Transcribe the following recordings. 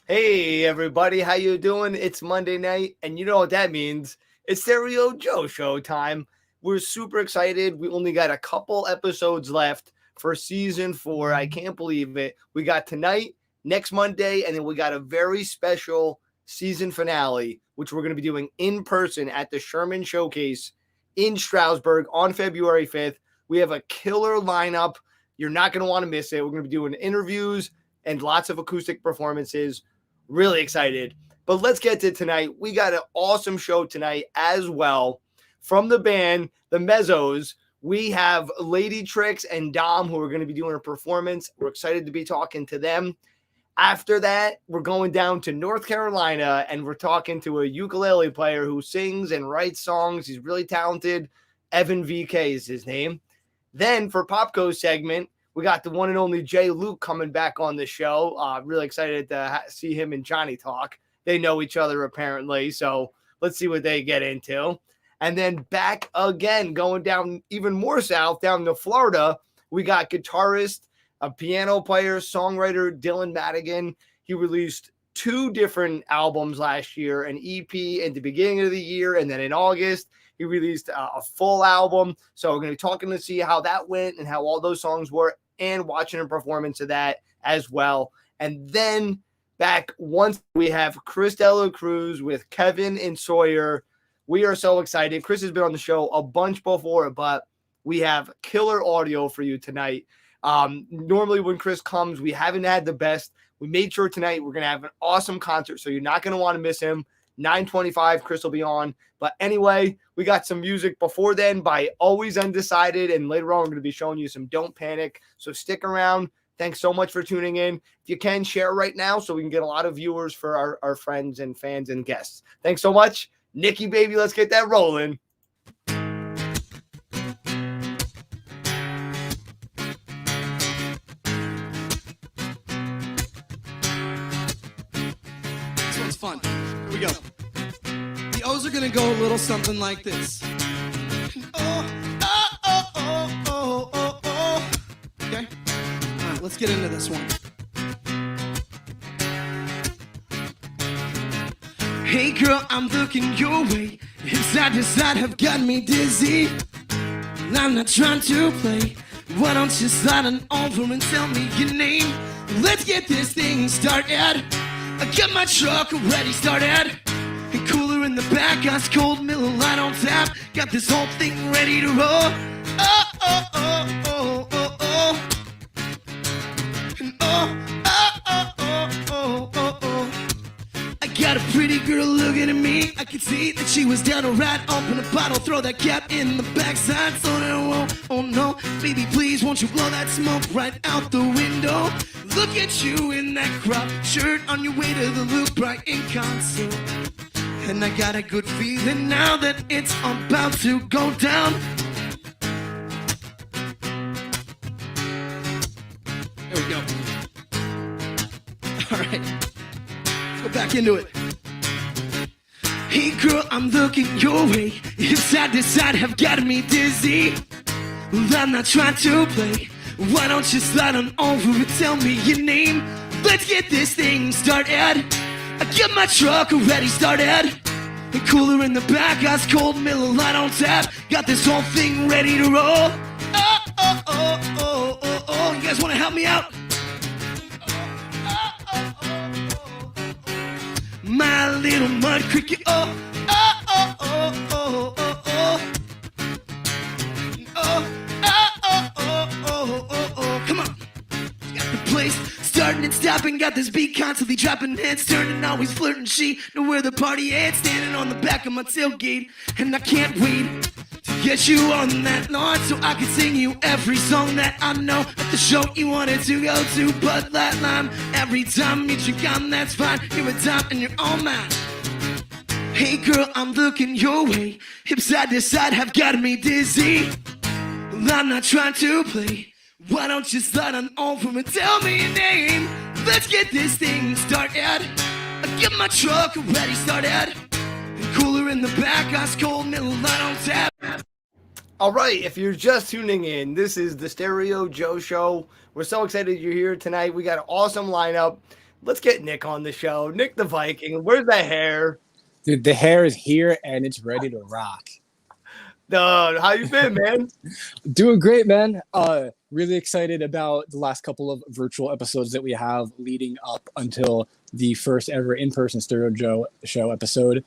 Hey everybody, how you doing? It's Monday night, and you know what that means. It's Stereo Joe show time. We're super excited. We only got a couple episodes left for season 4. I can't believe it. We got tonight, next Monday, and then we got a very special season finale, which we're going to be doing in person at the Sherman Showcase in Stroudsburg on February 5th. We have a killer lineup. You're not going to want to miss it. We're going to be doing interviews and lots of acoustic performances. Really excited. But let's get to tonight. We got an awesome show tonight as well. From the band, the Mezzos, we have Lady Trix and Dom who are going to be doing a performance. We're excited to be talking to them. After that, we're going down to North Carolina and we're talking to a ukulele player who sings and writes songs. He's really talented. Evan VK is his name. Then for Popco's segment, we got the one and only Jay Luke coming back on the show. Really excited to see him and Johnny talk. They know each other apparently, so let's see what they get into. And then back again, going down even more south, down to Florida, we got guitarist, a piano player, songwriter, Dylan Madigan. He released 2 different albums last year, an EP at the beginning of the year, and then in August, he released a full album. So we're going to be talking to see how that went and how all those songs were, and watching a performance of that as well. And then back once we have Dela Cruz with Kevin and Sawyer. We are so excited. Chris has been on the show a bunch before, but we have killer audio for you tonight. Normally when Chris comes, we haven't had the best. We made sure tonight we're going to have an awesome concert, so you're not going to want to miss him. 9:25, Chris will be on. But anyway, we got some music before then by Always Undecided, and later on we're going to be showing you some Don't Panic. So stick around. Thanks so much for tuning in. If you can, share right now so we can get a lot of viewers for our friends and fans and guests. Thanks so much. Nikki, baby, let's get that rolling. This one's fun. Here we go. The O's are gonna go a little something like this. Oh, oh, oh, oh, oh, oh, oh. Okay? All right, let's get into this one. Hey girl, I'm looking your way. Inside to side have got me dizzy. I'm not trying to play. Why don't you slide on over and tell me your name? Let's get this thing started. I got my truck already started. And cooler in the back, ice cold Miller Lite on tap. Got this whole thing ready to roll. Oh, oh, oh, oh, oh, oh. And oh, oh, oh, oh, oh, oh, oh. I got a pretty girl looking at me. I could see that she was down to right. Open a bottle, throw that cap in the backside. So that I won't, oh no. Baby, please, won't you blow that smoke right out the window? Look at you in that crop shirt on your way to the Luke Bryan concert. And I got a good feeling now that it's about to go down. There we go. All right, let's go back into it. Hey girl, I'm looking your way. Inside to side have got me dizzy. Well, I'm not trying to play. Why don't you slide on over and tell me your name? Let's get this thing started. I got my truck already started. And cooler in the back, ice cold Miller Lite on tap. Got this whole thing ready to roll. Oh, oh, oh, oh, oh, oh. You guys want to help me out? Oh, oh, oh, oh, oh. My little mud cricket. Oh, oh, oh, oh, oh, oh, oh. Oh, oh, oh, oh, oh, oh, oh. Come on. Got the place starting and stopping, got this beat constantly dropping heads, turning, always flirting. She know where the party at, standing on the back of my tailgate, and I can't wait to get you on that lawn so I can sing you every song that I know at the show you wanted to go to. But that line, every time you drink on, that's fine. You're a dime and you're all mine. Hey girl, I'm looking your way. Hips side to side have got me dizzy. Well, I'm not trying to play. Why don't you slide on over and tell me your name? Let's get this thing started. I get my truck already started. And cooler in the back, ice cold Miller Lite on tap. All right, if you're just tuning in, this is the Stereo Joe Show. We're so excited you're here tonight. We got an awesome lineup. Let's get Nick on the show. Nick the Viking. Where's the hair? Dude, the hair is here and it's ready to rock. How you been, man? Doing great, man. Really excited about the last couple of virtual episodes that we have leading up until the first ever in-person Stereo Joe show episode.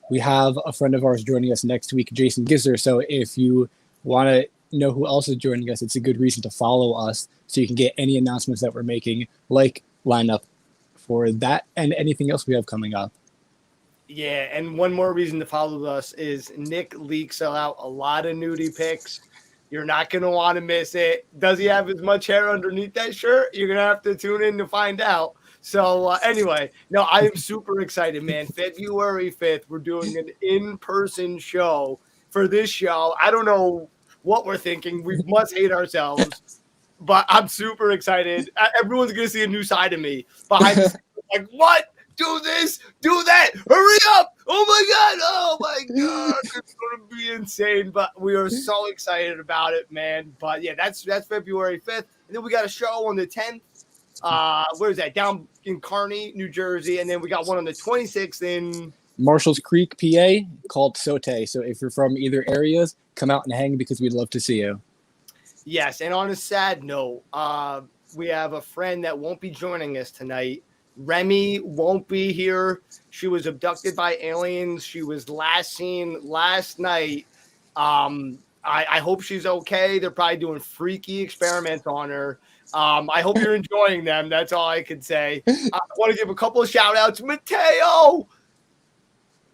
We have a friend of ours joining us next week, Jason Gisser. So if you want to know who else is joining us, it's a good reason to follow us so you can get any announcements that we're making, like lineup for that and anything else we have coming up. Yeah, and one more reason to follow us is Nick leaks out a lot of nudie pics. You're not going to want to miss it. Does he have as much hair underneath that shirt? You're going to have to tune in to find out. So anyway, no, I am super excited, man. February 5th, we're doing an in-person show for this show. I don't know what we're thinking. We must hate ourselves, but I'm super excited. Everyone's going to see a new side of me behind the scenes. Like, what? Do this, do that, hurry up. Oh my God. It's going to be insane, but we are so excited about it, man. But yeah, that's February 5th. And then we got a show on the 10th. Where is that? Down in Kearney, New Jersey. And then we got one on the 26th in Marshall's Creek, PA, called Sote. So if you're from either areas, come out and hang because we'd love to see you. Yes, and on a sad note, we have a friend that won't be joining us tonight. Remy won't be here. She was abducted by aliens. She was last seen last night. I hope she's okay. They're probably doing freaky experiments on her. I hope you're enjoying them. That's all I can say. I want to give a couple of shout outs. Mateo,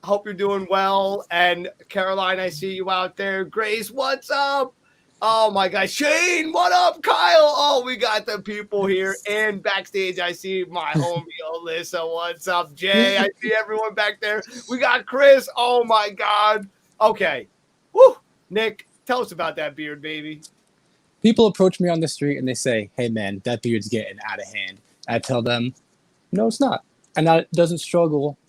I hope you're doing well. And Caroline, I see you out there. Grace, what's up? Oh, my God. Shane, what up? Kyle. Oh, we got the people here. And backstage, I see my homie, Alyssa. What's up, Jay? I see everyone back there. We got Chris. Oh, my God. Okay. Woo. Nick, tell us about that beard, baby. People approach me on the street and they say, hey, man, that beard's getting out of hand. I tell them, no, it's not. And that doesn't struggle.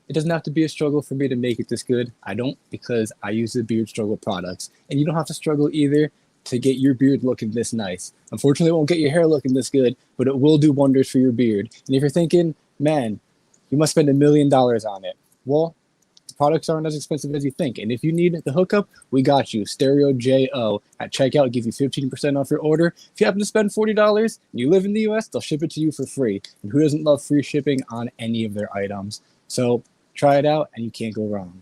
It doesn't have to be a struggle for me to make it this good. I don't, because I use the Beard Struggle products. And you don't have to struggle either to get your beard looking this nice. Unfortunately, it won't get your hair looking this good, but it will do wonders for your beard. And if you're thinking, man, you must spend $1 million on it. Well, the products aren't as expensive as you think. And if you need the hookup, we got you. Stereo JO at checkout gives you 15% off your order. If you happen to spend $40 and you live in the US, they'll ship it to you for free. And who doesn't love free shipping on any of their items? So try it out and you can't go wrong.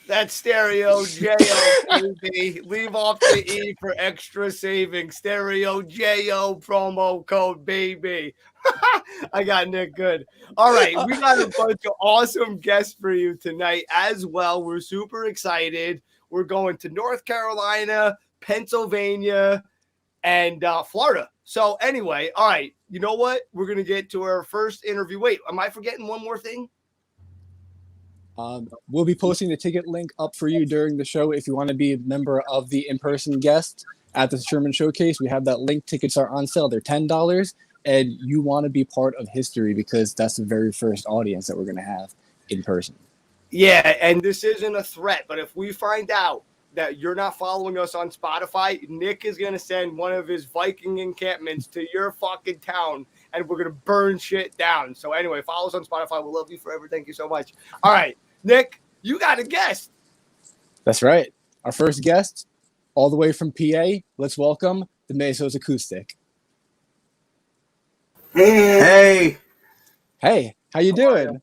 That's Stereo JO, baby. Leave off the E for extra savings. Stereo JO promo code, baby. I got Nick good. All right, we got a bunch of awesome guests for you tonight as well. We're super excited. We're going to North Carolina, Pennsylvania, and Florida. So anyway, all right, you know what? We're going to get to our first interview. Wait, am I forgetting one more thing? We'll be posting the ticket link up for you during the show. If you want to be a member of the in-person guest at the Sherman Showcase, we have that link. Tickets are on sale. They're $10. And you want to be part of history because that's the very first audience that we're going to have in person. Yeah, and this isn't a threat, but if we find out that you're not following us on Spotify, Nick is going to send one of his Viking encampments to your fucking town, and we're going to burn shit down. So anyway, follow us on Spotify. We'll love you forever. Thank you so much. All right, Nick, you got a guest. That's right. Our first guest, all the way from PA, let's welcome the Mesos Acoustic. Hey. Hey, how you doing?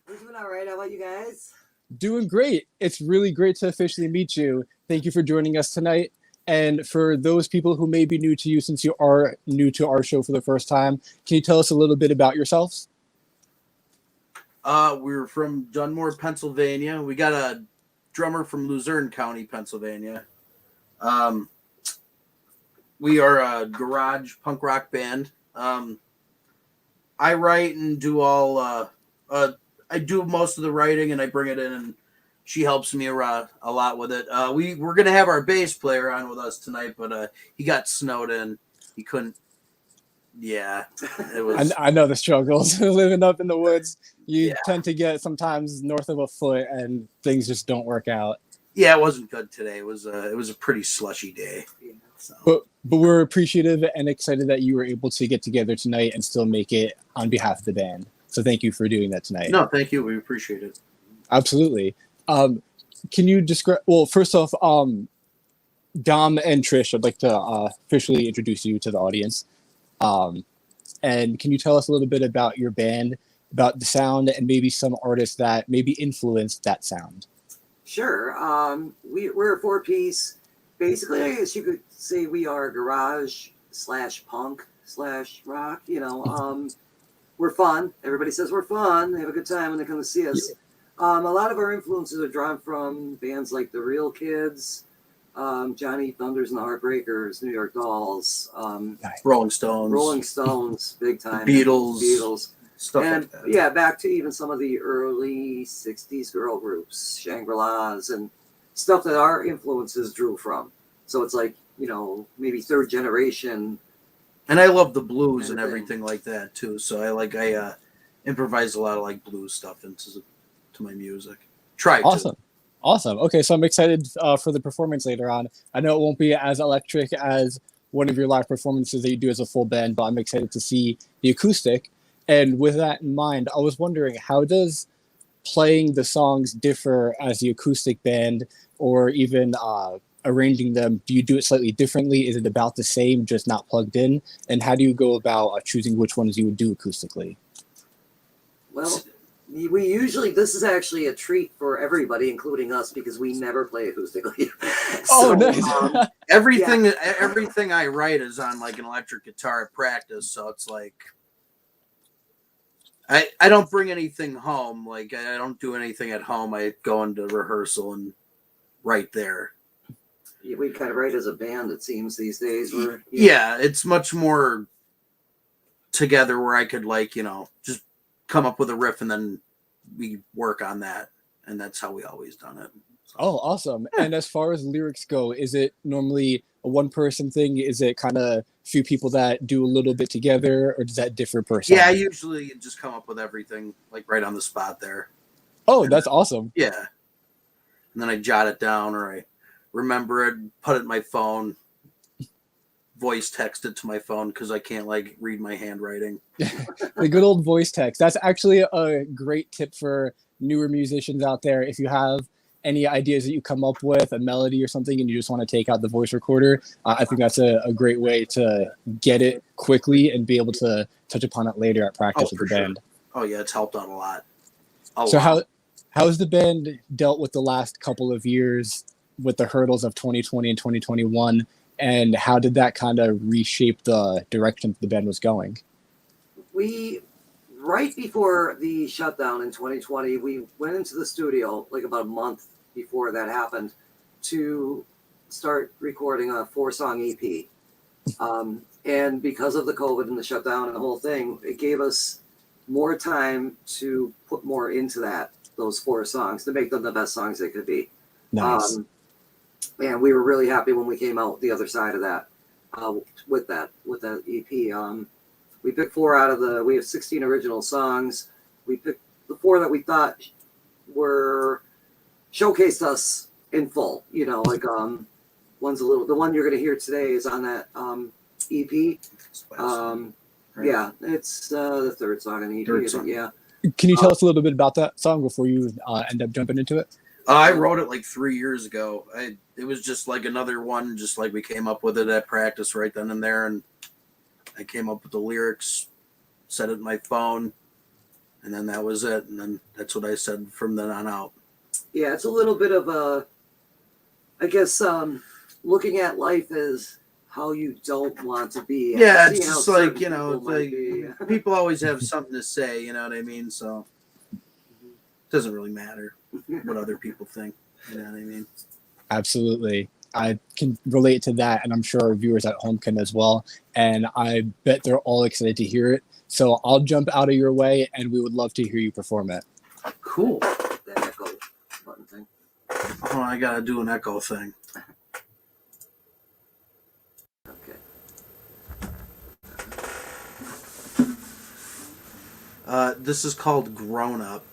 We're doing all right. How about you guys? Doing great. It's really great to officially meet you. Thank you for joining us tonight. And for those people who may be new to you, since you are new to our show for the first time, can you tell us a little bit about yourselves? We're from Dunmore, Pennsylvania. We got a drummer from Luzerne County, Pennsylvania. We are a garage punk rock band. I write and do all. I do most of the writing, and I bring it in, and she helps me a lot with it. We're gonna have our bass player on with us tonight, but he got snowed in. He couldn't. Yeah, it was. I know the struggles living up in the woods. You tend to get sometimes north of a foot, and things just don't work out. Yeah, it wasn't good today. It was a pretty slushy day. So. But we're appreciative and excited that you were able to get together tonight and still make it on behalf of the band. So thank you for doing that tonight. No, thank you. We appreciate it. Absolutely. Can you describe? Well, first off, Dom and Trish, I'd like to officially introduce you to the audience. And can you tell us a little bit about your band, about the sound, and maybe some artists that maybe influenced that sound? Sure. We're a 4-piece. Basically, I guess you could say we are garage / punk / rock. You know, we're fun. Everybody says we're fun. They have a good time when they come to see us. A lot of our influences are drawn from bands like The Real Kids, Johnny Thunders and the Heartbreakers, New York Dolls, Rolling Stones, big time. Beatles. Stuff And like that. yeah, back to even some of the early 60s girl groups, Shangri-La's, and stuff that our influences drew from. So it's like, you know, maybe third generation. And I love the blues and Anything. everything like that too. So I improvise a lot of like blues stuff into my music. Try to. Awesome. Okay, so I'm excited for the performance later on. I know it won't be as electric as one of your live performances that you do as a full band, but I'm excited to see the acoustic. And with that in mind, I was wondering, how does playing the songs differ as the acoustic band, or even arranging them? Do you do it slightly differently? Is it about the same, just not plugged in? And how do you go about choosing which ones you would do acoustically? Well, we usually, this is actually a treat for everybody, including us, because we never play acoustically. Oh, nice. Everything I write is on like an electric guitar at practice, so it's like I don't bring anything home. Like I don't do anything at home. I go into rehearsal and write there. Yeah, we kind of write as a band, it seems, these days. Yeah, it's much more together where I could like, just come up with a riff and then we work on that. And that's how we always done it. So. Oh, awesome. And as far as lyrics go, is it normally a one-person thing? Is it kind of a few people that do a little bit together, or does that differ per song? Yeah, I usually just come up with everything like right on the spot there. Oh, that's awesome. Yeah. And then I jot it down, or I remember it, put it in my phone, voice text it to my phone because I can't like read my handwriting. The good old voice text. That's actually a great tip for newer musicians out there. If you have any ideas that you come up with, a melody or something, and you just want to take out the voice recorder, I think that's a great way to get it quickly and be able to touch upon it later at practice with the band. Oh yeah, it's helped out a lot. How's the band dealt with the last couple of years with the hurdles of 2020 and 2021, and how did that kind of reshape the direction the band was going? Right before the shutdown in 2020, we went into the studio like about a month before that happened to start recording a 4-song EP. And because of the COVID and the shutdown and the whole thing, it gave us more time to put more into those 4 songs to make them the best songs they could be. Nice. And we were really happy when we came out the other side of that, with that EP. We picked 4 out of we have 16 original songs. We picked the 4 that we thought showcased us in full, like, the one you're going to hear today is on that, EP. Yeah, it's, the 3rd song on the EP. Third song. Yeah. Can you tell us a little bit about that song before you end up jumping into it? I wrote it like 3 years ago. It was just like another one, just like we came up with it at practice right then and there. And I came up with the lyrics, set it in my phone, and then that was it. And then that's what I said from then on out. Yeah, it's a little bit of I guess, looking at life as how you don't want to be. Yeah, it's just like, people always have something to say, you know what I mean? So it doesn't really matter what other people think, you know what I mean? Absolutely. I can relate to that, and I'm sure our viewers at home can as well. And I bet they're all excited to hear it. So I'll jump out of your way, and we would love to hear you perform it. Cool. That echo button thing. Oh, I gotta do an echo thing. Okay. This is called Grown Up.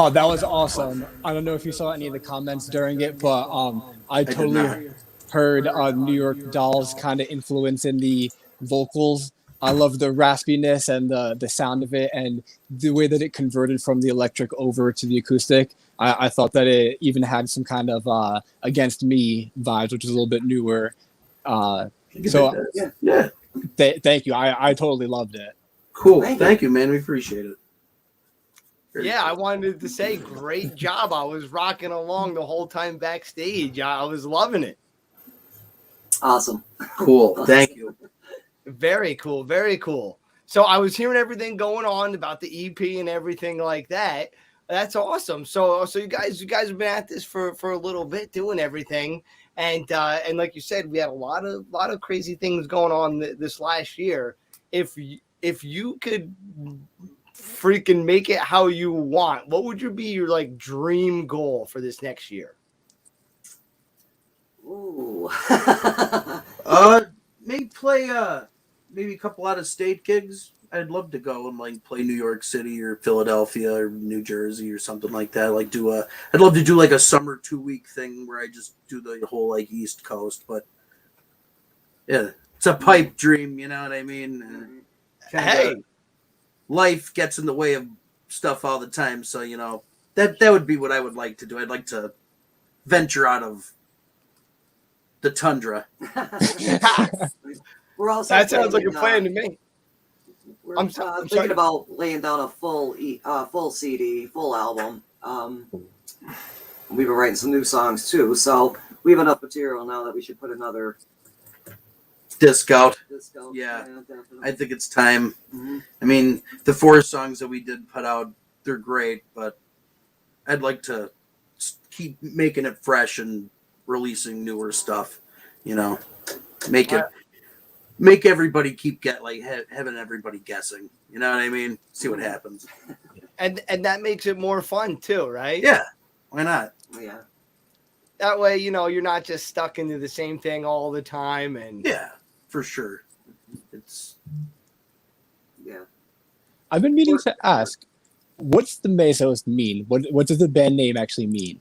Oh, that was awesome. I don't know if you saw any of the comments during it, but I did totally not. heard New York Dolls kind of influence in the vocals. I love the raspiness and the sound of it and the way that it converted from the electric over to the acoustic. I thought that it even had some kind of Against Me vibes, which is a little bit newer. So Yeah. Thank you. I totally loved it. Cool. Thank Thank you, man. We appreciate it. Yeah, I wanted to say great job. I was rocking along the whole time backstage. I was loving it. Awesome. Cool. Thank you. Very cool. Very cool. So I was hearing everything going on about the EP and everything like that. That's awesome. So you guys have been at this for a little bit doing everything. And like you said, we had a lot of crazy things going on this last year. If you could freaking make it how you want, what would be your like dream goal for this next year? Ooh. Maybe play maybe a couple out of state gigs. I'd love to go and like play New York City or Philadelphia or New Jersey or something like that. Like I'd love to do like a summer 2-week thing where I just do the whole like East Coast. But yeah, it's a pipe dream, you know what I mean? Hey, life gets in the way of stuff all the time, so you know that would be what I would like to do. I'd like to venture out of the tundra. We're also that sounds like a planning, plan to me. We're I'm sorry. thinking about laying down a full CD, full album. We've been writing some new songs too, so we have enough material now that we should put another Disc out. Yeah, I think it's time. Mm-hmm. I mean, the 4 songs that we did put out, they're great, but I'd like to keep making it fresh and releasing newer stuff. You know, make everybody keep having everybody guessing. You know what I mean? See what happens. And that makes it more fun too, right? Yeah, why not? Yeah. That way, you know, you're not just stuck into the same thing all the time. And Yeah, for sure. Yeah. I've been meaning to ask, what's the Mesos mean? What does the band name actually mean?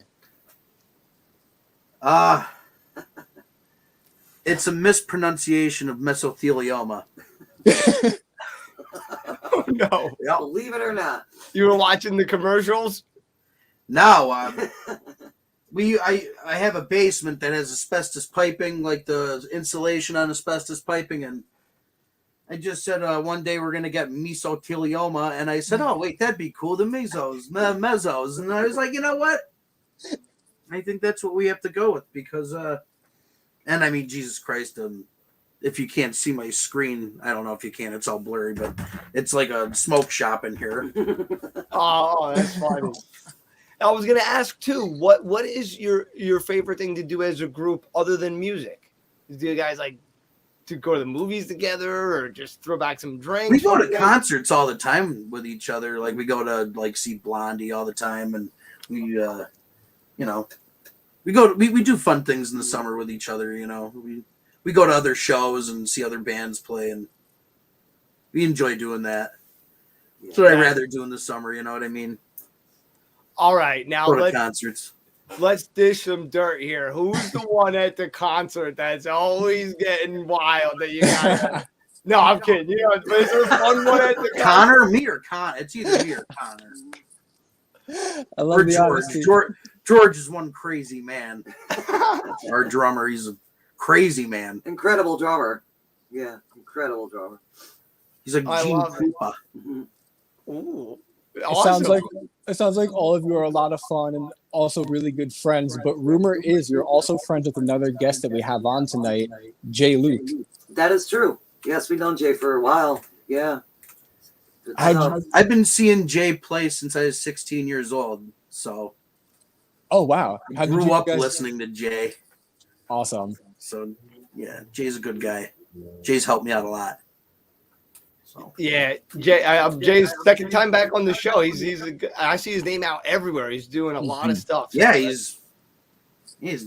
It's a mispronunciation of mesothelioma. oh no, Yep. Believe it or not. you were watching the commercials? Now, I have a basement that has asbestos piping, like the insulation on asbestos piping, and I just said one day we're gonna get mesothelioma, and I said, oh wait, that'd be cool, the mesos, and I was like, you know what? I think that's what we have to go with because, and I mean, Jesus Christ, if you can't see my screen, I don't know if you can, it's all blurry, but it's like a smoke shop in here. Oh, that's funny. I was gonna ask too, what is your favorite thing to do as a group other than music? Do you guys like to go to the movies together or just throw back some drinks? We go to concerts all the time with each other. Like we go to like see Blondie all the time, and we, you know, we do fun things in the summer with each other. You know, we go to other shows and see other bands play, and we enjoy doing that. That's what I'd rather do in the summer. You know what I mean? All right, now Go to concerts. Let's dish some dirt here. Who's the one at the concert that's always getting wild that you got? No, I'm kidding. You know, is there one at the concert? Connor, me or Connor? It's either me or Connor. I love Or the George. honesty. George is one crazy man. Our drummer, he's a crazy man. Incredible drummer. Yeah, incredible drummer. He's like I Gene love it. Krupa. Mm-hmm. Ooh, It awesome. sounds like all of you are a lot of fun and also really good friends. But rumor is you're also friends with another guest that we have on tonight, Jay Luke. That is true. Yes, we've known Jay for a while. Yeah. Good stuff. I've been seeing Jay play since I was 16 years old. So Oh wow! I grew up listening to Jay. Awesome. So yeah, Jay's a good guy. Jay's helped me out a lot. So Yeah, Jay's second time back on the show. I see his name out everywhere. He's doing a lot of stuff. yeah, he's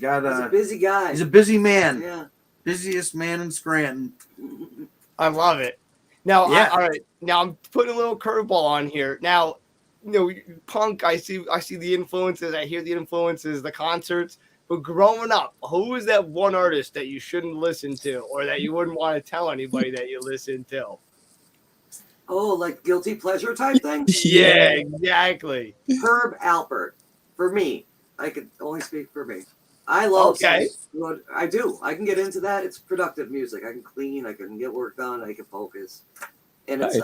got He's a busy guy. he's a busy man. Yeah. Busiest man in Scranton. I love it. Now, Yeah. all right. Now I'm putting a little curveball on here. Now, punk. I see the influences. I hear the influences, the concerts. But growing up, who was that one artist that you shouldn't listen to, or that you wouldn't want to tell anybody that you listen to? Oh, like guilty pleasure type thing? Yeah, exactly. Herb Alpert. For me, I could only speak for me. I love what I do. I can get into that. It's productive music. I can clean. I can get work done. I can focus. And it's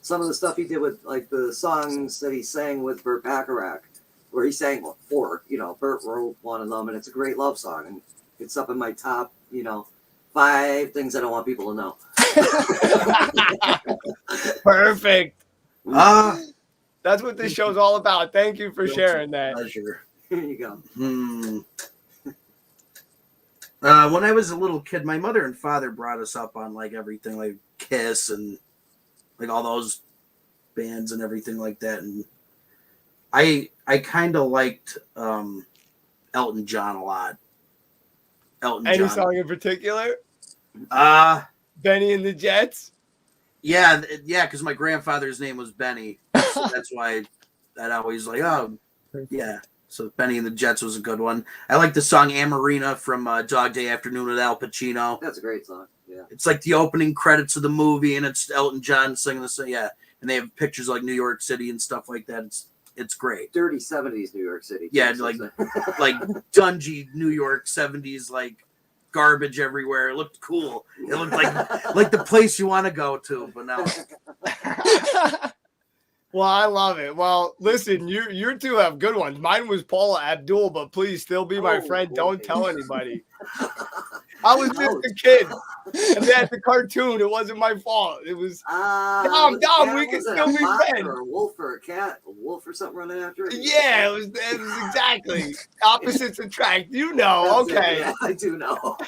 some of the stuff he did with like the songs that he sang with Burt Bacharach, where he sang for Burt wrote one of them, and it's a great love song, and it's up in my top 5 things I don't want people to know. Perfect. That's what this show's all about. Thank you for sharing that. Pleasure. Here you go. When I was a little kid, my mother and father brought us up on like everything, like Kiss and like all those bands and everything like that. And I kind of liked Elton John a lot. Any song in particular? Benny and the Jets? Yeah, because my grandfather's name was Benny. So that's why that always like, yeah. So Benny and the Jets was a good one. I like the song Amarina from Dog Day Afternoon with Al Pacino. That's a great song. Yeah. It's like the opening credits of the movie, and it's Elton John singing the song. Yeah, and they have pictures of, like New York City and stuff like that. It's great. Dirty 70s New York City. Yeah, like dungy New York 70s, like garbage everywhere. It looked cool. It looked like the place you want to go to, but now. Well, I love it. Well, listen, you two have good ones. Mine was Paula Abdul, but please still be my friend. Don't tell anybody. I was just a kid. And that's the cartoon. It wasn't my fault. It was Dom. We can still be friends. Or a wolf or a cat, a wolf or something running after it. Yeah, it was exactly opposites attract. Okay. Yeah, I do know.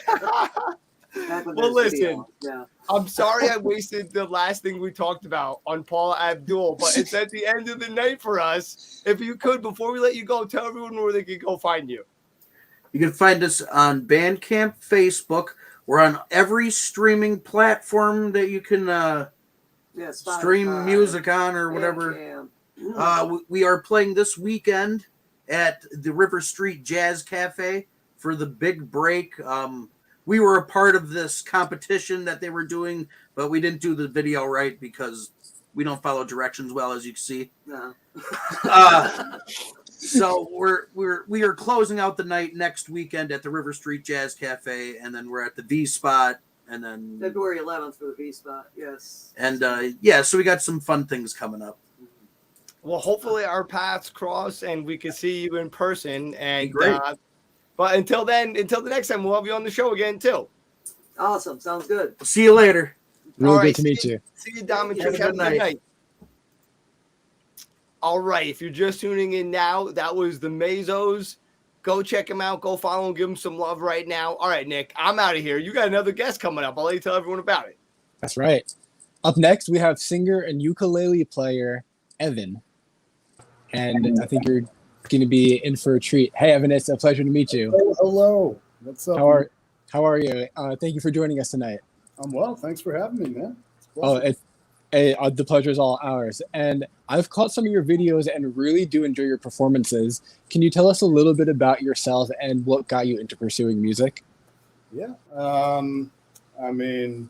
Well, listen. Yeah. I'm sorry I wasted the last thing we talked about on Paula Abdul, but it's at the end of the night for us. If you could, before we let you go, tell everyone where they can go find you. You can find us on Bandcamp, Facebook. We're on every streaming platform that you can stream music on or whatever. We are playing this weekend at the River Street Jazz Cafe for the big break. We were a part of this competition that they were doing, but we didn't do the video right because we don't follow directions well, as you can see. No. So we are closing out the night next weekend at the River Street Jazz Cafe, and then we're at the V Spot, and then February 11th for the V Spot. Yes. And so we got some fun things coming up. Well, hopefully our paths cross and we can see you in person. And great. But until then, until the next time, we'll have you on the show again too. Awesome. Sounds good. See you later. Really good to meet you. See you, Dom and Trix. Have a good night. All right. If you're just tuning in now, that was the Mazos. Go check them out. Go follow them. Give them some love right now. All right, Nick, I'm out of here. You got another guest coming up. I'll let you tell everyone about it. That's right. Up next, we have singer and ukulele player Evan. And I think you're going to be in for a treat. Hey, Evan, it's a pleasure to meet you. Hello. What's up? How are you? Thank you for joining us tonight. I'm well. Thanks for having me, man. The pleasure is all ours. And I've caught some of your videos and really do enjoy your performances. Can you tell us a little bit about yourself and what got you into pursuing music? Yeah. Got me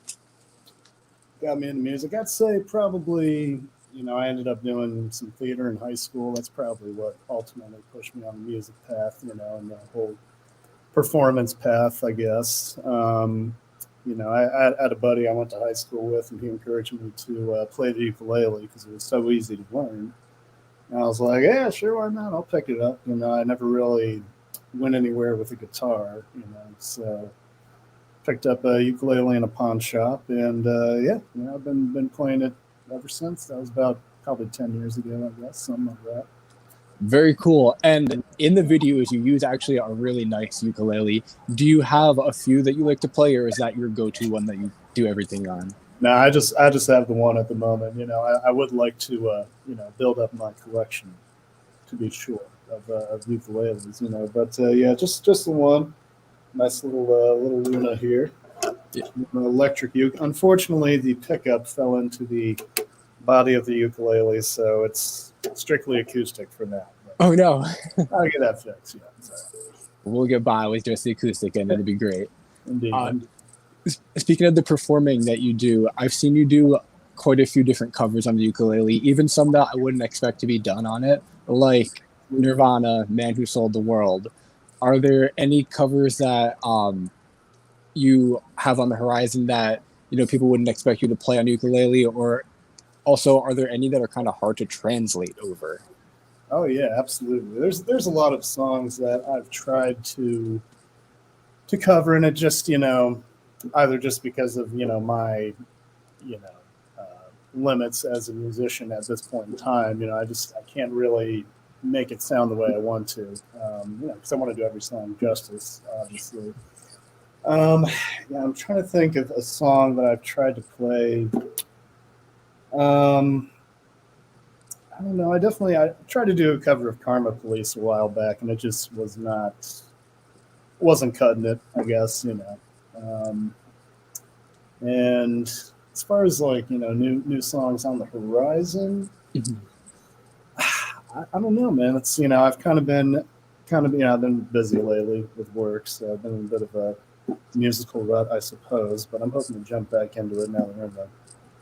into music. I'd say probably, I ended up doing some theater in high school. That's probably what ultimately pushed me on the music path, and the whole performance path, I guess. I had a buddy I went to high school with, and he encouraged me to play the ukulele because it was so easy to learn. And I was like, yeah, sure, why not? I'll pick it up. I never really went anywhere with a guitar, so picked up a ukulele in a pawn shop, and I've been playing it ever since. That was about probably 10 years ago, I guess, something like that. Very cool. And in the videos, you use actually a really nice ukulele. Do you have a few that you like to play, or is that your go-to one that you do everything on? No, I just have the one at the moment. I would like to build up my collection, to be sure, of ukuleles. But just the one. Nice little Luna here. Yeah. An electric uke. Unfortunately, the pickup fell into the body of the ukulele, so it's strictly acoustic for now. But Oh no, I'll get that fixed. Yeah, so, we'll get by with just the acoustic, and it'll be great. indeed. Speaking of the performing that you do, I've seen you do quite a few different covers on the ukulele, even some that I wouldn't expect to be done on it, like Nirvana, Man Who Sold the World. Are there any covers that you have on the horizon that people wouldn't expect you to play on ukulele, or also are there any that are kind of hard to translate over? Oh yeah, absolutely. There's a lot of songs that I've tried to cover, and it just either just because of my limits as a musician at this point in time, I can't really make it sound the way I want to, because I want to do every song justice, obviously. I'm trying to think of a song that I've tried to play. I don't know. I tried to do a cover of Karma Police a while back, and it just wasn't cutting it, I guess, and as far as new songs on the horizon, I don't know, man. It's I've been busy lately with work, so I've been in a bit of a musical rut, I suppose. But I'm hoping to jump back into it now that we're in the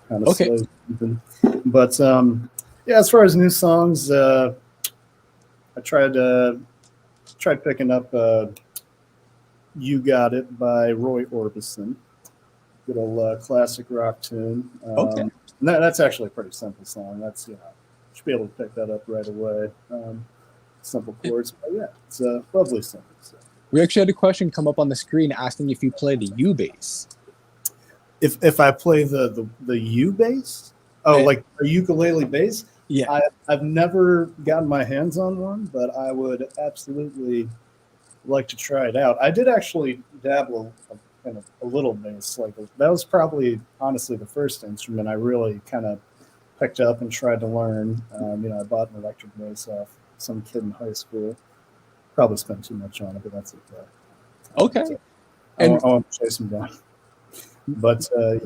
kind of slow season. But as far as new songs, I tried picking up "You Got It" by Roy Orbison. Good old classic rock tune. That's actually a pretty simple song. That's should be able to pick that up right away. Simple chords, but yeah, it's a lovely song. So. We actually had a question come up on the screen asking if you play the U bass. If I play the U bass, like a ukulele bass. Yeah, I've never gotten my hands on one, but I would absolutely like to try it out. I did actually dabble in a little bass. That was probably honestly the first instrument I really kind of picked up and tried to learn. I bought an electric bass off some kid in high school. Probably spent too much on it, but that's okay. Okay. I want to chase him down. But yeah.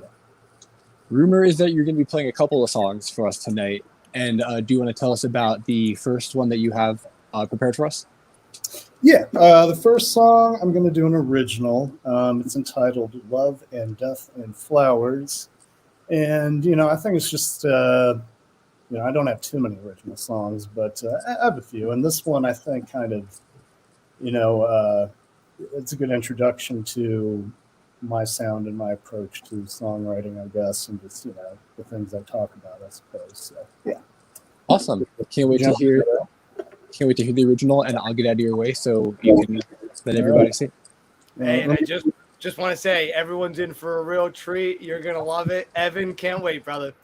Rumor is that you're going to be playing a couple of songs for us tonight. And do you want to tell us about the first one that you have prepared for us? Yeah, the first song, I'm going to do an original. It's entitled "Love and Death and Flowers." And, I think it's just, I don't have too many original songs, but I have a few. And this one, I think, kind of, it's a good introduction to my sound and my approach to songwriting, I guess, and just, the things I talk about, I suppose. So, yeah. Awesome. Can't wait to hear the original, and I'll get out of your way so you can let everybody see. Hey, and I just want to say, everyone's in for a real treat. You're going to love it. Evan, can't wait, brother.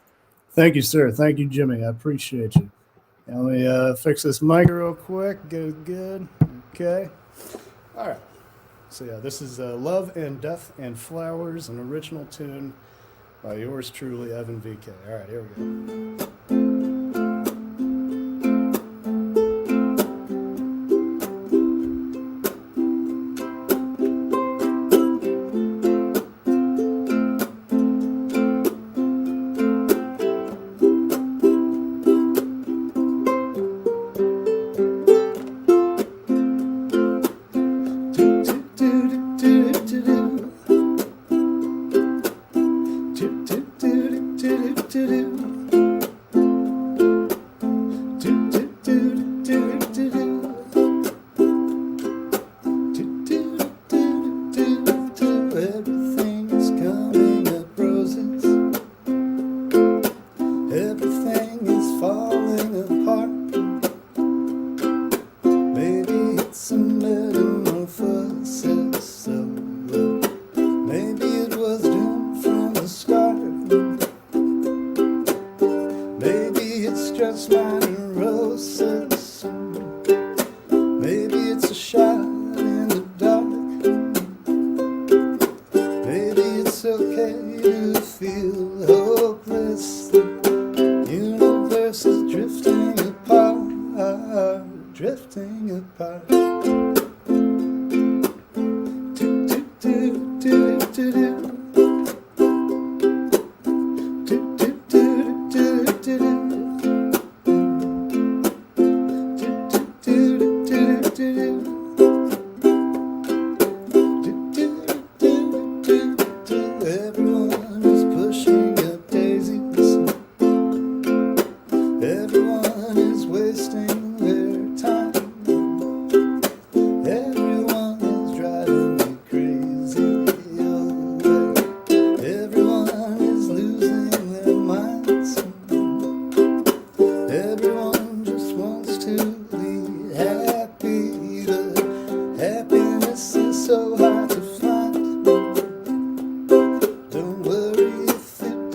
Thank you, sir. Thank you, Jimmy. I appreciate you. Now, let me fix this mic real quick. Get it good. Okay. All right. So, yeah, this is Love and Death and Flowers, an original tune by yours truly, Evan VK. All right, here we go.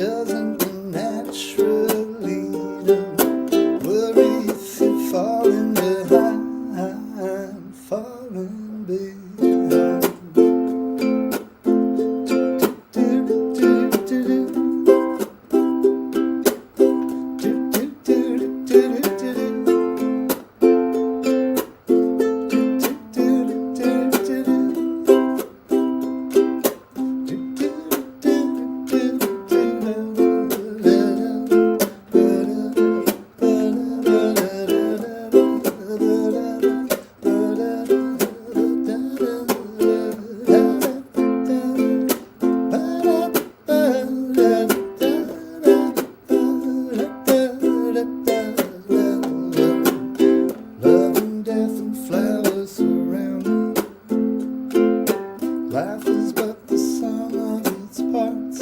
doesn't come naturally. Don't worry if you're falling behind, falling behind. Love and death and flowers surround me. Life is but the sum of its parts.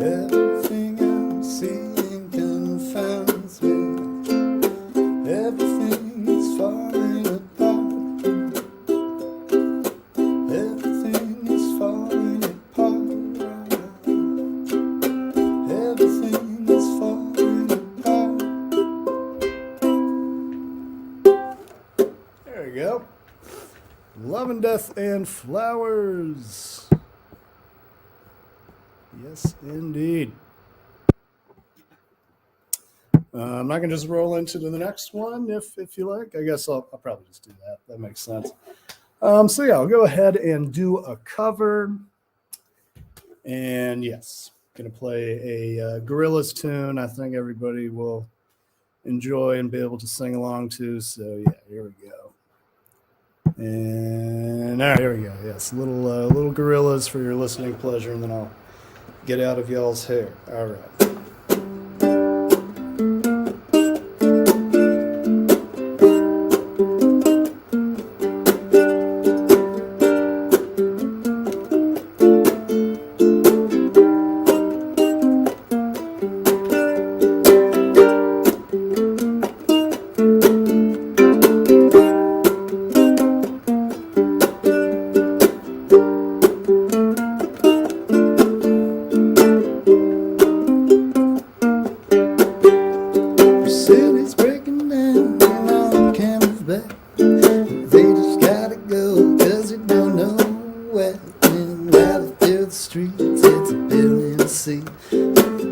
Everything I'm seeing confounds me. Everything is falling apart. Everything is falling apart. Everything is falling apart. There you go. Love and Death and Flowers. Yes, indeed. I'm not going to just roll into the next one if you like. I guess I'll probably just do that. That makes sense. So yeah, I'll go ahead and do a cover. And yes, going to play a Gorillaz tune. I think everybody will enjoy and be able to sing along to. So yeah, here we go. And all right, here we go. Yes, little Gorillaz for your listening pleasure, and then I'll get out of y'all's hair. All right. City's breaking down and all the cameras back. They just gotta go cause they don't know where. And rather through the streets, it's a building to see.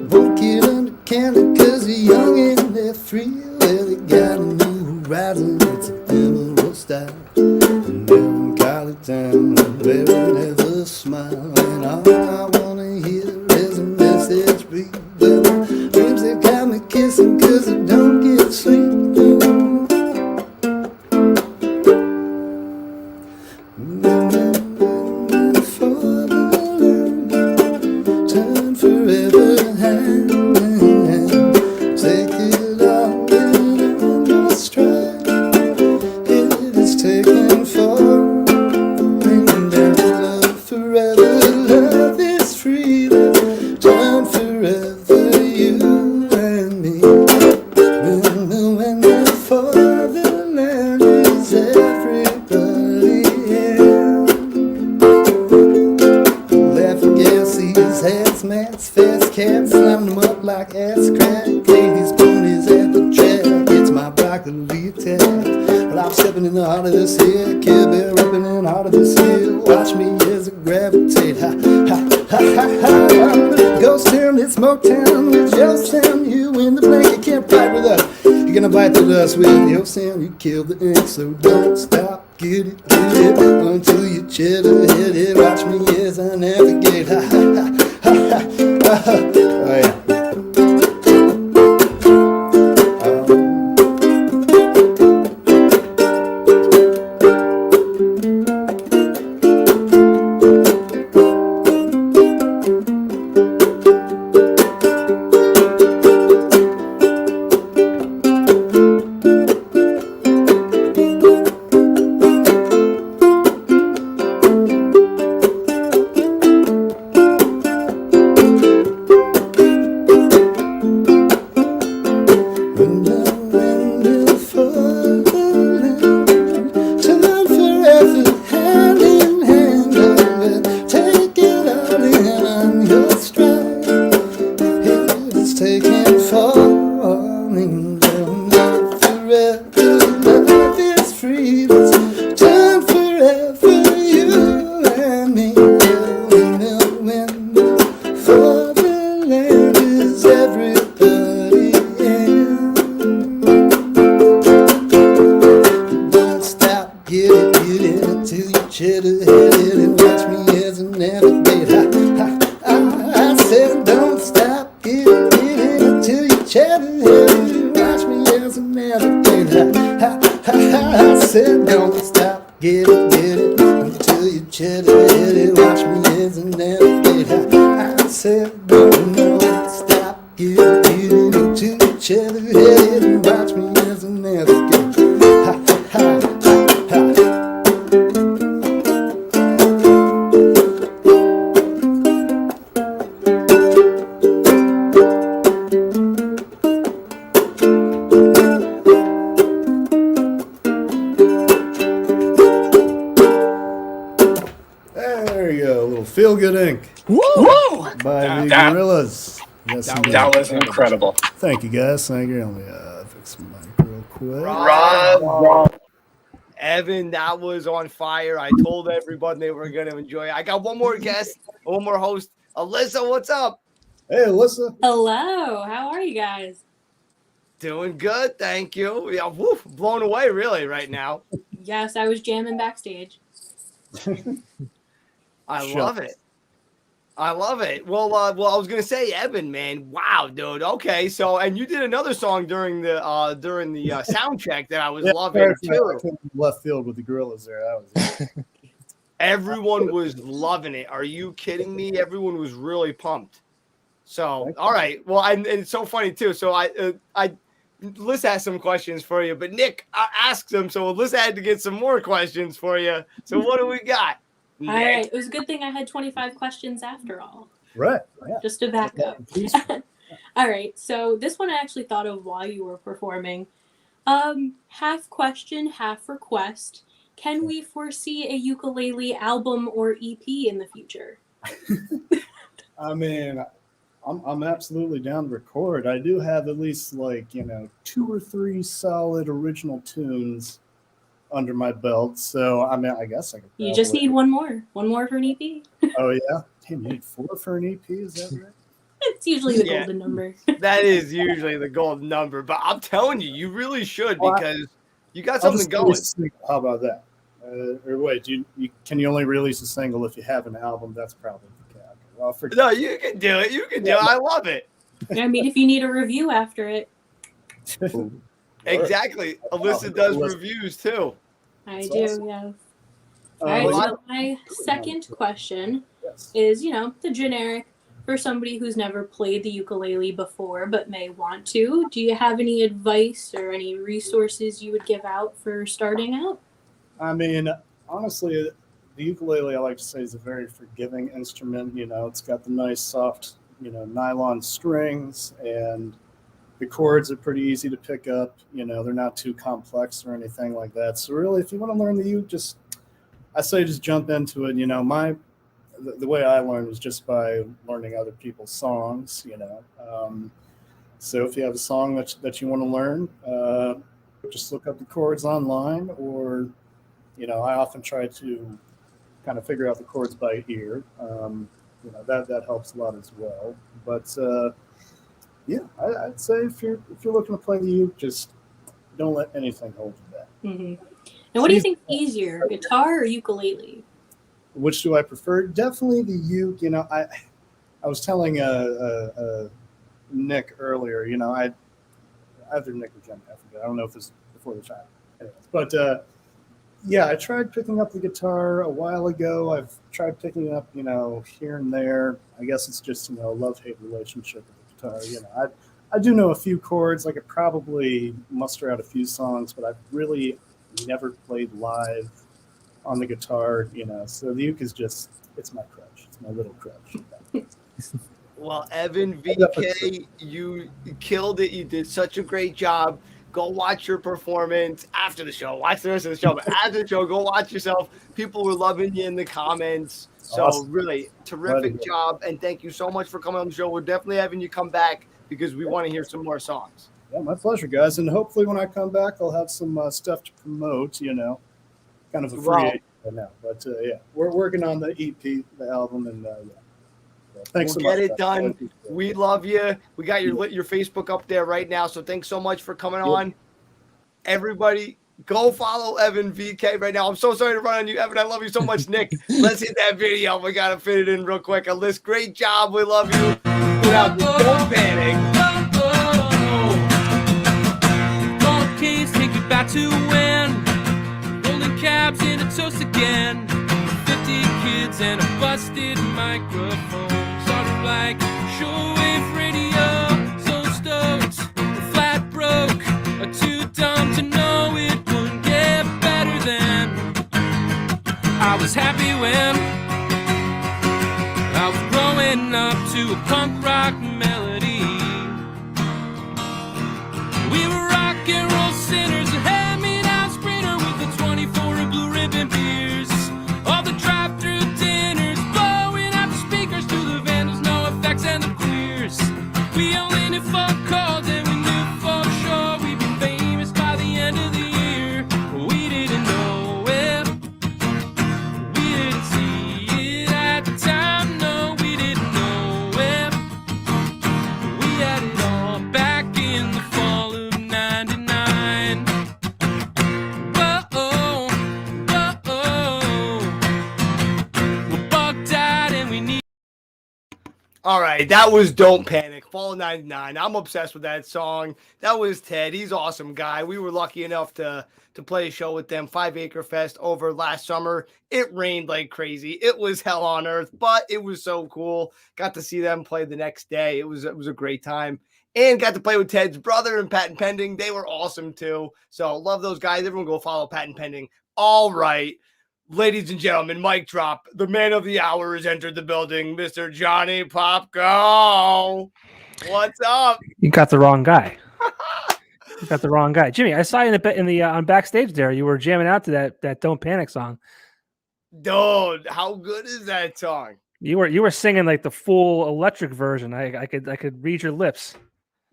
Won't get under counted cause they're young and they're free. Well, they got a new horizon, it's a emerald style. And they're in college town, where they never smile. And all I wanna hear is a message read. But my dreams, they got me kissing cause I don't get sleep. For the turn forever hand, take it all in your stride. It is taken for and love forever. Love is free. Turn forever, you and me. When the fatherland is everybody in. Laughing gas, these hats, mats, fast cats, slam them up like ass crack. Ladies, ponies at the track, it's my broccoli attack. Well, I'm stepping in the heart of this here, Care Bear ripping in the heart of this hill. Watch me as I gravitate, ha, ha, ha, ha, ha. Ghost town, it's Motown, with your sound, you in the blanket, can't fight with us. You're gonna bite the dust with your sound, you kill the ink, so don't stop, get it, until you cheddar hit it. Watch me as I navigate, ha, ha, ha, ha, ha, ha. Oh yeah. said don't stop, get it until you chatter. Watch me as a navigator. I said don't stop, get it until you chatter. Watch me as a navigator. I said don't stop, get it until you chatter. Watch me as a navigator. Ha ha ha ha ha. There you go, a little Feel Good Inc. Woo! by the That- Gorillas. Yes, indeed. That was incredible. Thank you, guys. Thank you. Let me fix my mic real quick. Rob. Evan, that was on fire. I told everybody they were going to enjoy it. I got one more guest, one more host. Alyssa, what's up? Hey, Alyssa. Hello, how are you guys? Doing good, thank you. Yeah, woof, blown away really right now. Yes, I was jamming backstage. I Sure. love it. I love it. Well, I was gonna say, Evan, man, wow, dude. Okay, so and you did another song during the sound check that I was loving too. Left field with the Gorillas there. That was Everyone was loving it. Are you kidding me? Everyone was really pumped. So, all right. Well, and it's so funny too. So Liz has some questions for you, but Nick asked them, so Liz had to get some more questions for you. So what do we got? All right, it was a good thing I had 25 questions after all, right. Yeah. just to back up. All right, so this one I actually thought of while you were performing. Half question, half request. Can we foresee a ukulele album or EP in the future? I mean, I'm absolutely down to record. I do have at least 2 or 3 solid original tunes under my belt. So I mean, I guess I could. You just need one more for an EP. Oh yeah, damn, you need 4 for an EP. Is that right? It's usually the Yeah. golden number. That is usually the golden number, but I'm telling you, you really should Well, because you got I'll something just going. release a single. How about that? Or wait, can you only release a single if you have an album? That's probably the cap. Well, forget. No, you can do it. You can do it. I love it. I mean, if you need a review after it, Exactly. Alyssa does reviews too. I That's do, awesome. yeah. All right, well, so my second question Yes. is, the generic for somebody who's never played the ukulele before but may want to. Do you have any advice or any resources you would give out for starting out? I mean, honestly, the ukulele, I like to say, is a very forgiving instrument. It's got the nice, soft, nylon strings, and the chords are pretty easy to pick up. They're not too complex or anything like that. So really, if you want to learn the uke, I say just jump into it. The way I learned was just by learning other people's songs. So if you have a song that you want to learn, just look up the chords online, or I often try to kind of figure out the chords by ear. That helps a lot as well. But yeah, I'd say if you're looking to play the uke, just don't let anything hold you back. Mm-hmm. And what do you think is easier, guitar or ukulele? Which do I prefer? Definitely the uke. I was telling Nick earlier. Either Nick or Jen, I forget. I don't know if this is before the time. Anyways, but yeah, I tried picking up the guitar a while ago. I've tried picking it up, here and there. I guess it's just a love-hate relationship with the guitar. I do know a few chords. I could probably muster out a few songs, but I've really never played live on the guitar, so the uke is it's my crutch. It's my little crutch. Well, Evan VK, you killed it. You did such a great job. Go watch your performance after the show. Watch the rest of the show, but after the show, go watch yourself. People were loving you in the comments. So Awesome. Really terrific job, and thank you so much for coming on the show. We're definitely having you come back because we want to hear some more songs. Yeah, my pleasure, guys. And hopefully when I come back, I'll have some stuff to promote, kind of a free agent right now. But yeah, we're working on the EP, the album, and yeah. So thanks so much. Get it done. We love you. We got your Facebook up there right now. So thanks so much for coming on. Everybody, go follow Evan VK right now. I'm so sorry to run on you, Evan. I love you so much, Nick. Let's hit that video. We got to fit it in real quick. Alyssa, great job. We love you. out to Don't Panic. Gold keys take me back to when rolling cabs in a toast again. 50 kids and a busted microphone. Started like shortwave radio. So stoked, the flat broke. Too dumb to know it wouldn't get better than. I was happy when I was growing up to a punk rock melody. We were rock and roll sinners, a hand-me-down sprinter with a 24 of blue ribbon beers. All the drive-through dinners, blowing out the speakers to the vandals, no effects and the queers. We only knew fuck calls and we knew for sure we'd be famous by the end of the year. We didn't know it, we didn't see it at the time. No, we didn't know it. We had it all back in the fall of '99. Whoa, whoa, we're bugged out and we need. All right, that was Don't Panic, Fall of '99. I'm obsessed with that song. That was Ted. He's an awesome guy. We were lucky enough to play a show with them, 5 Acre Fest, over last summer. It rained like crazy. It was hell on earth, but it was so cool. Got to see them play the next day. It was a great time. And got to play with Ted's brother and Patent Pending. They were awesome too. So love those guys. Everyone go follow Patent Pending. All right. Ladies and gentlemen, mic drop. The man of the hour has entered the building, Mr. Johnny Popko. What's up? You got the wrong guy. You got the wrong guy, Jimmy. I saw you in the on backstage there. You were jamming out to that "Don't Panic" song. Dude, how good is that song? You were singing like the full electric version. I could read your lips.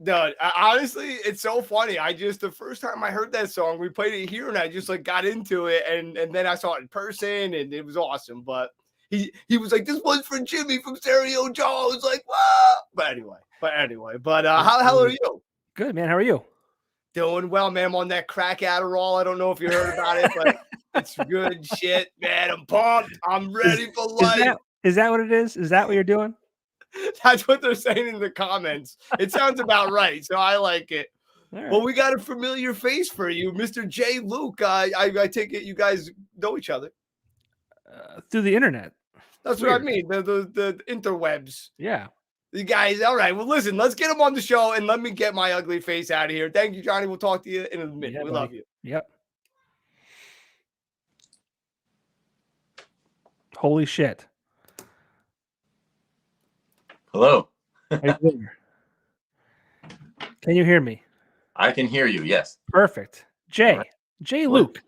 Dude, honestly, it's so funny. The first time I heard that song, we played it here, and I just like got into it, and then I saw it in person, and it was awesome. But he was like, "This one's for Jimmy from Stereo Joe." I was like, "What?" But anyway, how are you? Good, man. How are you? Doing well, man. I'm on that crack Adderall. I don't know if you heard about it, but it's good shit, man. I'm pumped. I'm ready for life. Is that what it is? Is that what you're doing? That's what they're saying in the comments. It sounds about right, so I like it. Right. Well, we got a familiar face for you, Mr. J. Luke. I take it you guys know each other Through the internet. That's what I mean. The interwebs. Yeah. You guys. All right. Well, listen. Let's get him on the show, and let me get my ugly face out of here. Thank you, Johnny. We'll talk to you in a minute. Yeah, we buddy. love you. Yep. Holy shit. Hello. How you doing? Can you hear me? I can hear you. Yes. Perfect. Jay. Right. Jay Luke.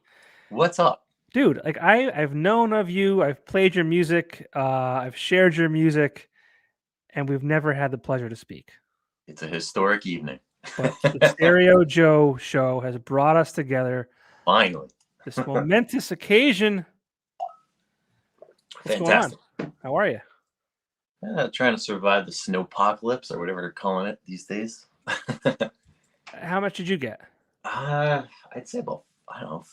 What's up? Dude, like I've known of you. I've played your music. I've shared your music, and we've never had the pleasure to speak. It's a historic evening. But the Stereo Joe show has brought us together. Finally. This momentous occasion. What's Fantastic. going on? How are you? Trying to survive the snowpocalypse or whatever they're calling it these days. How much did you get? I'd say about, I don't know,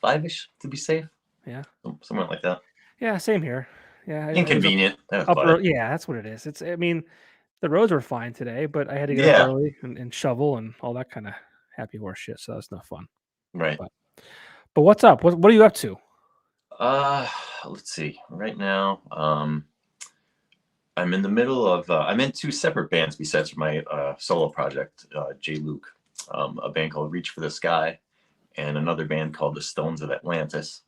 five-ish to be safe. Yeah. Somewhere like that. Yeah, same here. Yeah. Inconvenient. Yeah, that's what it is. I mean, the roads were fine today, but I had to get up early and shovel and all that kind of happy horse shit. So that's not fun. Right. But what's up? What are you up to? Let's see. Right now, I'm in the middle of, I'm in two separate bands besides my solo project, J. Luke, a band called Reach for the Sky, and another band called the Stones of Atlantis.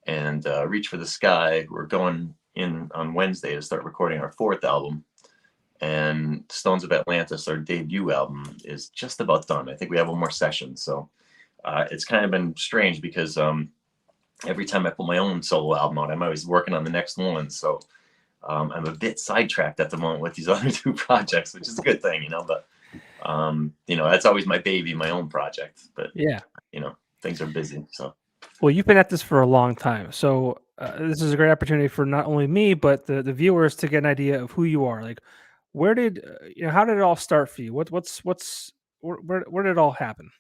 And Reach for the Sky, we're going in on Wednesday to start recording our 4th album. And Stones of Atlantis, our debut album, is just about done. I think we have one more session. So it's kind of been strange because every time I put my own solo album out, I'm always working on the next one. So I'm a bit sidetracked at the moment with these other two projects, which is a good thing, but that's always my baby, my own project, but things are busy. So, well, you've been at this for a long time. So this is a great opportunity for not only me, but the viewers to get an idea of who you are. Like, where did, how did it all start for you? Where did it all happen?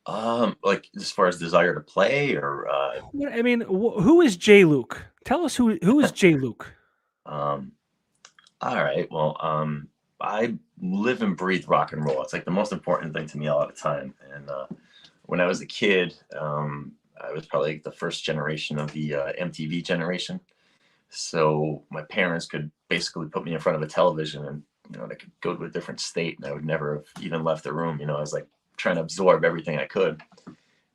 Like as far as desire to play or, I mean, who is J. Luke? Tell us who is J. Luke? All right. Well, I live and breathe rock and roll. It's like the most important thing to me all the time. And when I was a kid, I was probably the first generation of the MTV generation. So my parents could basically put me in front of a television and, they could go to a different state and I would never have even left the room. I was like trying to absorb everything I could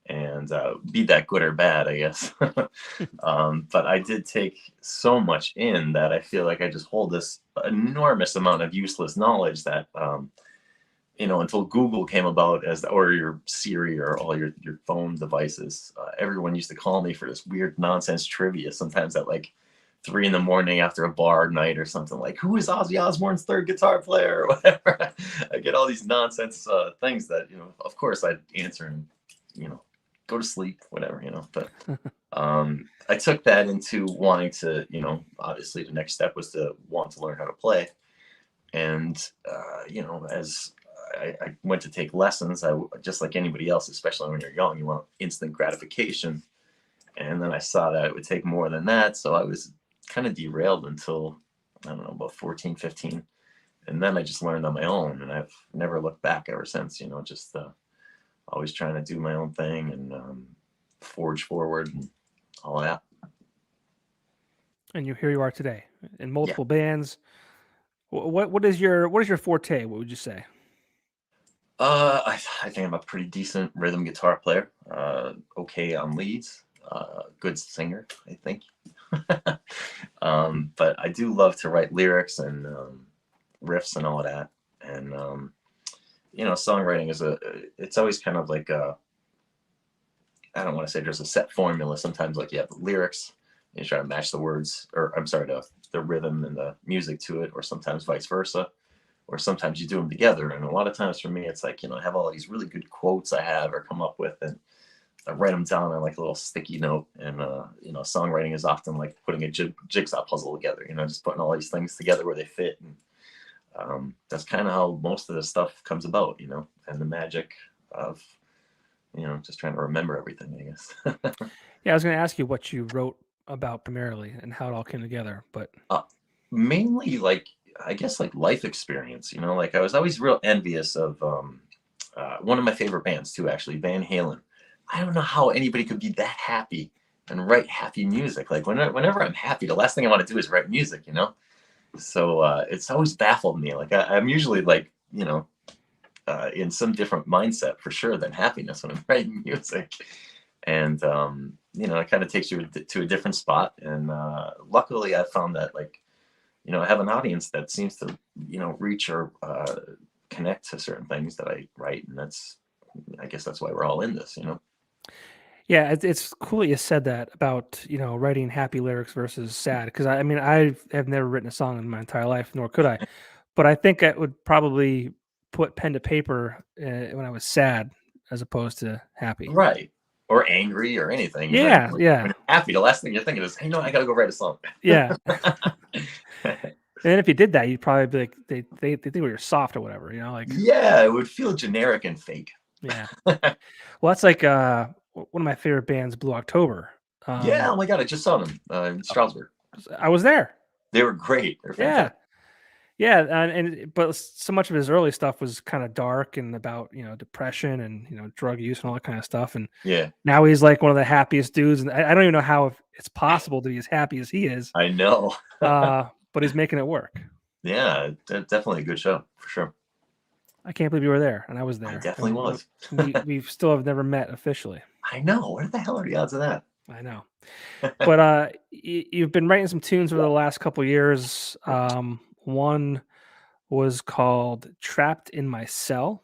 and be that good or bad, I guess. But I did take so much in that I feel like I just hold this enormous amount of useless knowledge that, until Google came about or your Siri or all your phone devices, everyone used to call me for this weird nonsense trivia, sometimes at like 3 a.m. after a bar night or something, like, who is Ozzy Osbourne's third guitar player or whatever. I get all these nonsense things that, of course I'd answer and, go to sleep, whatever, but I took that into wanting to, obviously the next step was to want to learn how to play. And, as I went to take lessons, I just like anybody else, especially when you're young, you want instant gratification. And then I saw that it would take more than that. So I was kind of derailed until, I don't know, about 14, 15. And then I just learned on my own and I've never looked back ever since, just always trying to do my own thing and forge forward and all that. And here you are today in multiple bands. What is your forte? What would you say? I think I'm a pretty decent rhythm guitar player. Okay on leads. Good singer, I think. But I do love to write lyrics and riffs and all that. And songwriting it's always kind of like I don't want to say there's a set formula. Sometimes like you have the lyrics, and you try to match the words, or I'm sorry, the rhythm and the music to it, or sometimes vice versa, or sometimes you do them together. And a lot of times for me, it's like, I have all these really good quotes I have or come up with, and I write them down on like a little sticky note. And songwriting is often like putting a jigsaw puzzle together, just putting all these things together where they fit. And that's kind of how most of the stuff comes about, and the magic of just trying to remember everything, I guess. Yeah, I was going to ask you what you wrote about primarily and how it all came together, but mainly like, I guess like life experience, like I was always real envious of one of my favorite bands too, actually, Van Halen. I don't know how anybody could be that happy and write happy music. Like whenever I'm happy, the last thing I want to do is write music, So it's always baffled me. Like I'm usually like, in some different mindset for sure than happiness when I'm writing music. And, it kind of takes you to a different spot. And luckily I found that like, I have an audience that seems to, reach or connect to certain things that I write. And I guess that's why we're all in this, Yeah, it's cool that you said that about, writing happy lyrics versus sad. Because I mean, I have never written a song in my entire life, nor could I. But I think I would probably put pen to paper when I was sad as opposed to happy. Right. Or angry or anything. Yeah, yeah. When you're happy, the last thing you're thinking is, hey, I got to go write a song. Yeah. And then if you did that, you'd probably be like, they think we were soft or whatever, like. Yeah, it would feel generic and fake. Yeah. Well, that's like one of my favorite bands, Blue October. Yeah, oh my God, I just saw them in Strasbourg. I was there. They were great. They're fantastic. Yeah, but so much of his early stuff was kind of dark and about depression and drug use and all that kind of stuff. And yeah, now he's like one of the happiest dudes, and I don't even know how it's possible to be as happy as he is. I know, but he's making it work. Yeah, definitely a good show for sure. I can't believe you were there, and I was there. I definitely was. we still have never met officially. I know. What the hell are the odds of that? I know. But you've been writing some tunes over the last couple of years. One was called "Trapped in My Cell."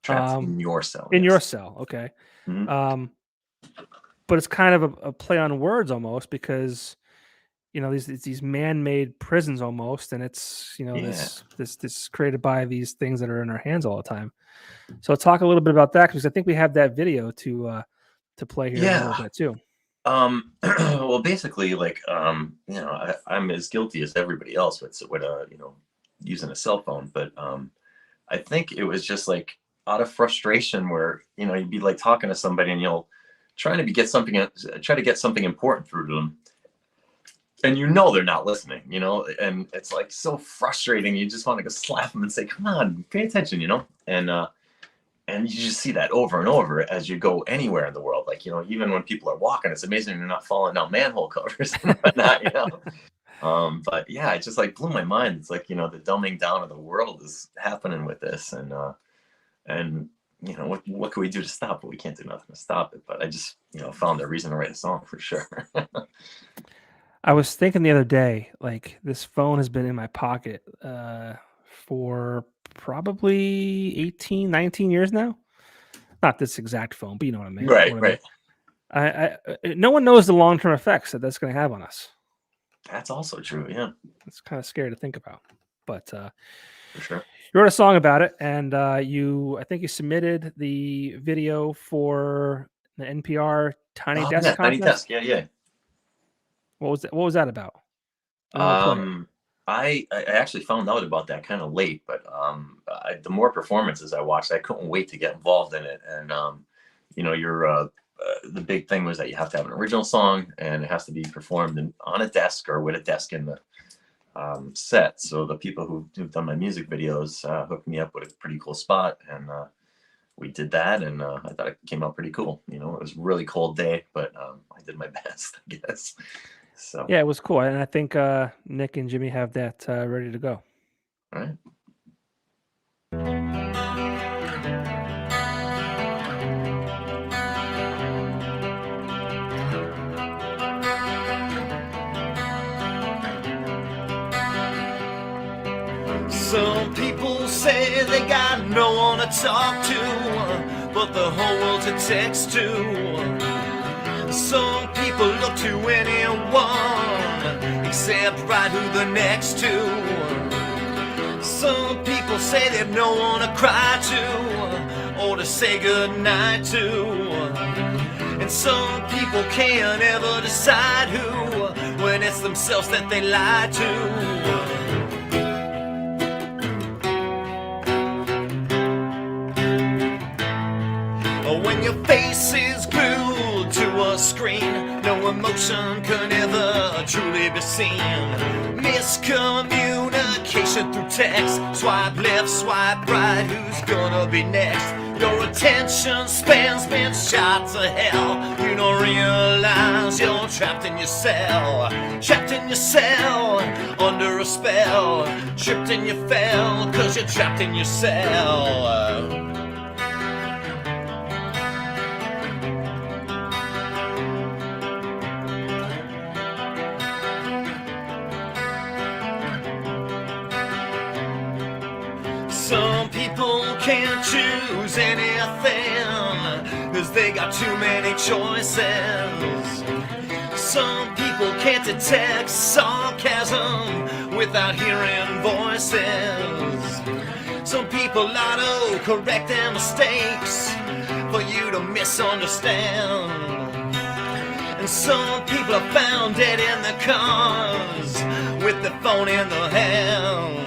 Trapped in Your Cell. In Your Cell, okay. Mm-hmm. But it's kind of a play on words almost because these man-made prisons almost, and it's this created by these things that are in our hands all the time. So talk a little bit about that because I think we have that video to play here in a little bit too. Well, basically, like, I'm as guilty as everybody else with using a cell phone. But I think it was just like out of frustration where, you'd be like talking to somebody and you'll try to get something important through to them. and you know they're not listening, you know, and it's like so frustrating. You just want to go slap them and say, come on, pay attention, you know. And you just see that over and over as you go anywhere in the world. Like, you know, even when people are walking, it's amazing you're not falling down manhole covers and whatnot, you know. But yeah, it just like blew my mind. It's like, you know, the dumbing down of the world is happening with this, and you know, what can we do to stop it? We can't do nothing to stop it. But I just, you know, found a reason to write a song for sure. I was thinking the other day, like this phone has been in my pocket for probably 18, 19 years now. Not this exact phone, but you know what I mean. Right. No one knows the long-term effects that that's going to have on us. That's also true. Yeah. It's kind of scary to think about, but for sure. You wrote a song about it, and I think you submitted the video for the NPR Tiny Desk contest. Tiny Desk, yeah. What was that about? I actually found out about that kind of late, but the more performances I watched, I couldn't wait to get involved in it. And you know, the big thing was that you have to have an original song, and it has to be performed on a desk or with a desk in the set. So the people who've done my music videos hooked me up with a pretty cool spot, and we did that, and I thought it came out pretty cool. You know, it was a really cold day, but I did my best, I guess. So yeah, it was cool, and I think Nick and Jimmy have that ready to go. All right. Some people say they got no one to talk to, but the whole world's a text to. Some people look to anyone except right who they're next to. Some people say they've no one to cry to or to say goodnight to. And some people can't ever decide who when it's themselves that they lie to. When your face is glued to a screen, no emotion can ever truly be seen. Miscommunication through text, swipe left, swipe right, who's gonna be next? Your attention span's been shot to hell. You don't realize you're trapped in your cell. Trapped in your cell, under a spell. Tripped and you fell, cause you're trapped in your cell. Some people can't choose anything, cause they got too many choices. Some people can't detect sarcasm without hearing voices. Some people auto-correct their mistakes for you to misunderstand. And some people are found dead in their cars with their phone in their hands.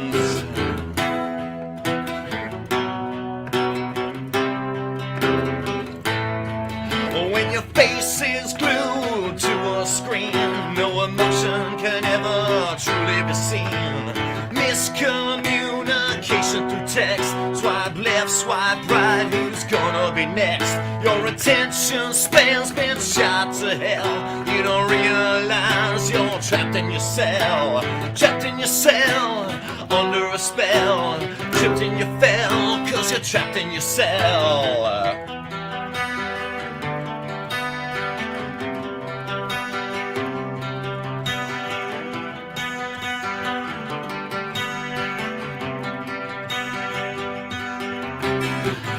Face is glued to a screen, no emotion can ever truly be seen. Miscommunication through text, swipe left, swipe right, who's gonna be next? Your attention span's been shot to hell. You don't realize you're trapped in your cell. Trapped in your cell, under a spell. Tripped and you fell, cause you're trapped in your cell.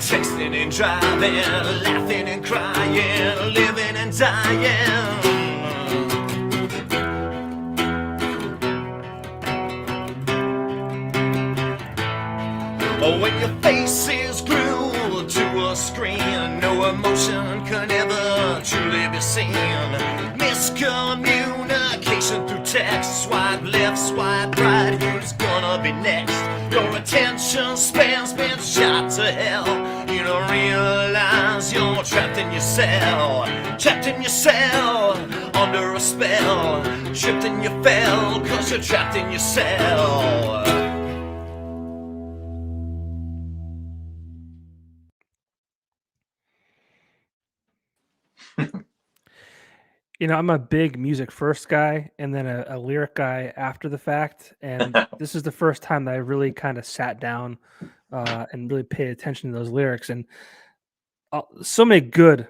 Texting and driving, laughing and crying, living and dying. Oh, when your face is glued to a screen, no emotion can ever truly be seen. Miscommunication through text, swipe left, swipe right, who's gonna be next? Your attention span's been shot to hell. You don't realize you're trapped in your cell. Trapped in your cell, under a spell. Tripped and you fell, cause you're trapped in your cell. You know, I'm a big music first guy and then a lyric guy after the fact. And this is the first time that I really kind of sat down and really paid attention to those lyrics. And so many good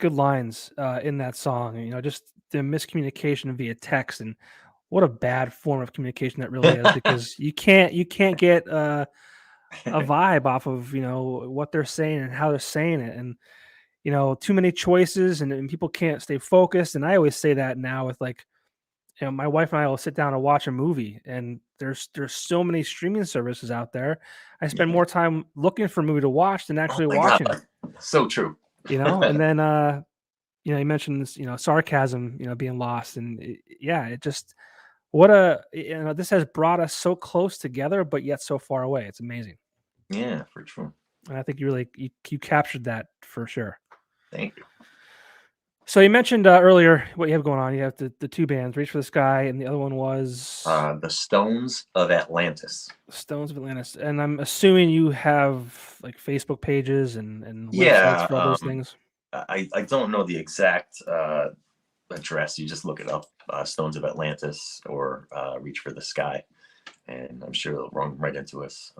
lines in that song. You know, just the miscommunication via text, and what a bad form of communication that really is, because you can't get a vibe off of, you know, what they're saying and how they're saying it. And you know, too many choices, and people can't stay focused. And I always say that now with, like, you know, my wife and I will sit down and watch a movie, and there's so many streaming services out there. I spend more time looking for a movie to watch than actually watching it. So true. You know, and then you know, you mentioned this, you know, sarcasm, you know, being lost, and it just, what a, you know, this has brought us so close together, but yet so far away. It's amazing. Yeah, for true. And I think you really you captured that for sure. Thank you. So you mentioned earlier what you have going on. You have the two bands, Reach for the Sky, and the other one was The Stones of Atlantis. Stones of Atlantis. And I'm assuming you have like Facebook pages and Yeah, websites for all those things. I don't know the exact address. You just look it up, Stones of Atlantis or Reach for the Sky, and I'm sure it'll run right into us.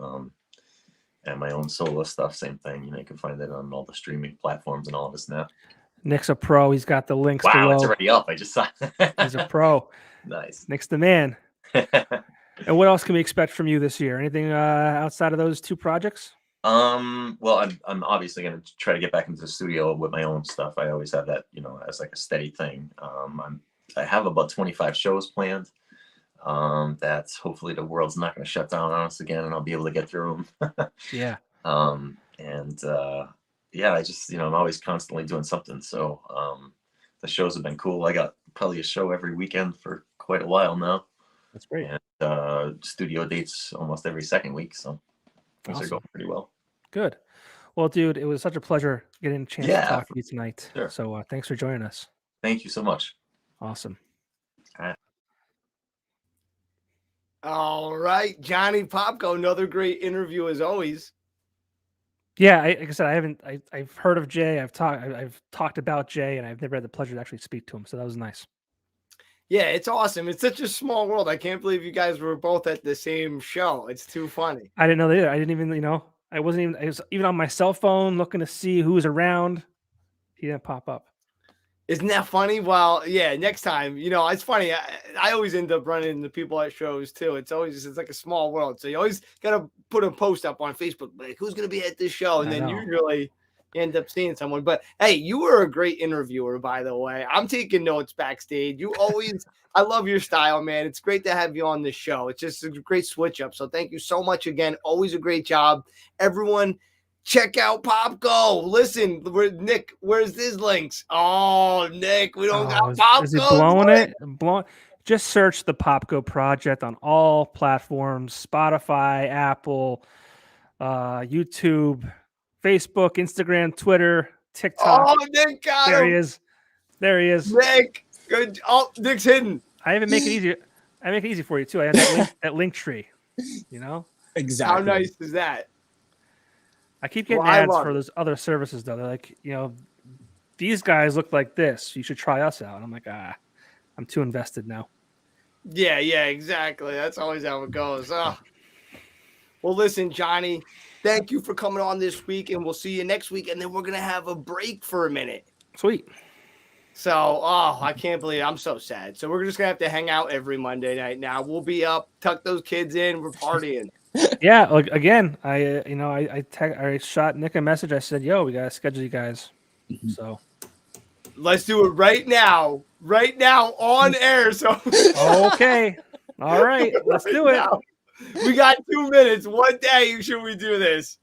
And my own solo stuff, same thing. You know, you can find it on all the streaming platforms and all of this now. Nick's a pro. He's got the links Wow, below. it's already up. I just saw. He's a pro. Nice. Nick's the man. And what else can we expect from you this year? Anything outside of those two projects? Well, I'm obviously going to try to get back into the studio with my own stuff. I always have that, you know, as like a steady thing. I have about 25 shows planned. That hopefully the world's not going to shut down on us again, and I'll be able to get through them. Yeah. Yeah, I just, you know, I'm always constantly doing something. So the shows have been cool. I got probably a show every weekend for quite a while now. That's great. And studio dates almost every second week. So things are going pretty well. Good. Well, dude, it was such a pleasure getting a chance to talk to you tonight. Sure. So thanks for joining us. Thank you so much. Awesome. All right, Johnny Popko, another great interview as always. Yeah, like I said, I've heard of Jay. I've talked about Jay, and I've never had the pleasure to actually speak to him. So that was nice. Yeah, it's awesome. It's such a small world. I can't believe you guys were both at the same show. It's too funny. I didn't know that either. I didn't even, you know, I was even on my cell phone looking to see who was around. He didn't pop up. Isn't that funny? Well, yeah, next time, you know, it's funny. I always end up running into people at shows too. It's like a small world. So you always got to put a post up on Facebook, like who's going to be at this show. And then usually you end up seeing someone. But hey, you were a great interviewer, by the way. I'm taking notes backstage. You always, I love your style, man. It's great to have you on the show. It's just a great switch up. So thank you so much again. Always a great job. Everyone, check out Popko. Listen, Nick, where's his links? Oh, Nick, we don't got Popko. Is he blowing it? Just search the Popko Project on all platforms: Spotify, Apple, YouTube, Facebook, Instagram, Twitter, TikTok. Oh, Nick got him. There he is. There he is. Nick, good. Oh, Nick's hidden. I even make it easier. I make it easy for you too. I have that link tree. You know exactly. How nice is that? I keep getting ads for those other services though. They're like, you know, these guys look like this. You should try us out. And I'm like, I'm too invested now. Yeah, exactly. That's always how it goes. Oh. Well, listen, Johnny, thank you for coming on this week, and we'll see you next week. And then we're gonna have a break for a minute. Sweet. So, I can't believe it. I'm so sad. So we're just gonna have to hang out every Monday night now. We'll be up, tuck those kids in, we're partying. Yeah, again, I shot Nick a message. I said, "Yo, we gotta schedule you guys." So let's do it right now on air. So okay, all right, let's do it. Now. We got 2 minutes. What day should we do this?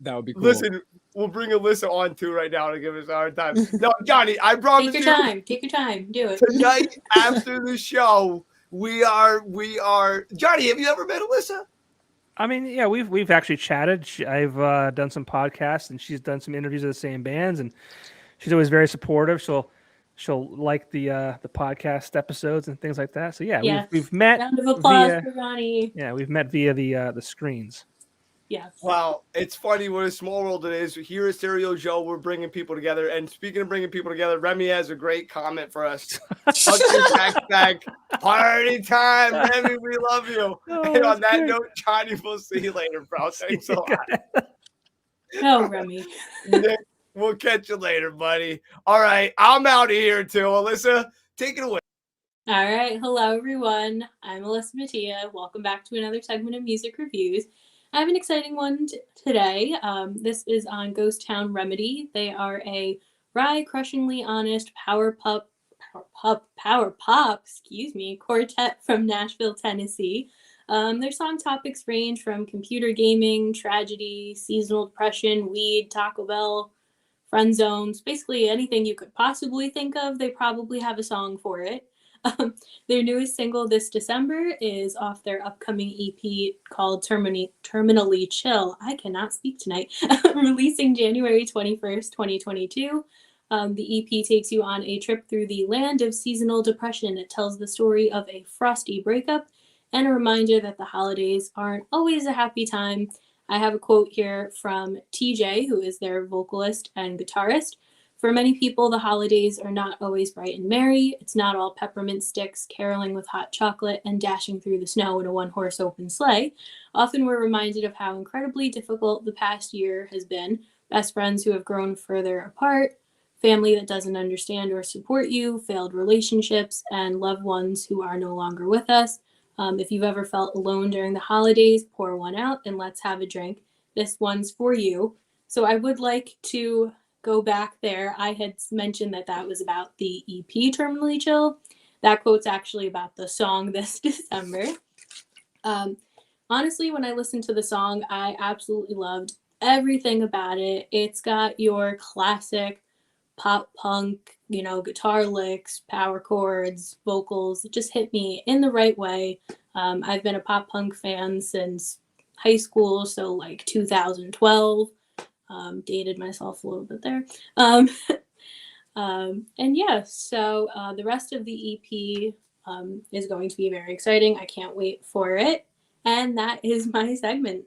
That would be cool. Listen, we'll bring Alyssa on too right now to give us our time. No, Johnny, I promise Take your time. Take your time. Do it. Tonight after the show, we are. Johnny, have you ever met Alyssa? I mean, yeah, we've actually chatted. I've done some podcasts, and she's done some interviews of the same bands, and she's always very supportive. So she'll like the podcast episodes and things like that. So yeah, Yes. we've met Round of applause via for Ronnie. we've met via the screens. Yes. Well, it's funny what a small world it is. Here at Stereo Joe, we're bringing people together. And speaking of bringing people together, Remy has a great comment for us. Hug your back. Party time, Remy. We love you. Oh, and on that's that great. note, Johnny, we'll see you later, bro. Thanks a lot. Oh, Remy. Nick, we'll catch you later, buddy. All right, I'm out of here too. Alyssa, take it away. All right. Hello, everyone. I'm Alyssa Mattia. Welcome back to another segment of Music Reviews. I have an exciting one today. This is on Ghost Town Remedy. They are a wry, crushingly honest power pop, quartet from Nashville, Tennessee. Their song topics range from computer gaming, tragedy, seasonal depression, weed, Taco Bell, friend zones, basically anything you could possibly think of. They probably have a song for it. Their newest single this December is off their upcoming EP called Terminally Chill. I cannot speak tonight. Releasing January 21st, 2022. The EP takes you on a trip through the land of seasonal depression. It tells the story of a frosty breakup and a reminder that the holidays aren't always a happy time. I have a quote here from TJ, who is their vocalist and guitarist. For many people, the holidays are not always bright and merry. It's not all peppermint sticks, caroling with hot chocolate, and dashing through the snow in a one-horse open sleigh. Often we're reminded of how incredibly difficult the past year has been. Best friends who have grown further apart, family that doesn't understand or support you, failed relationships, and loved ones who are no longer with us. If you've ever felt alone during the holidays, pour one out and let's have a drink. This one's for you. So I would like to go back there. I had mentioned that was about the EP Terminally Chill. That quote's actually about the song this December. Honestly, when I listened to the song, I absolutely loved everything about it. It's got your classic pop punk, guitar licks, power chords, vocals. It just hit me in the right way. I've been a pop punk fan since high school, so like 2012. Dated myself a little bit there. And yeah, so the rest of the EP is going to be very exciting. I can't wait for it. And that is my segment.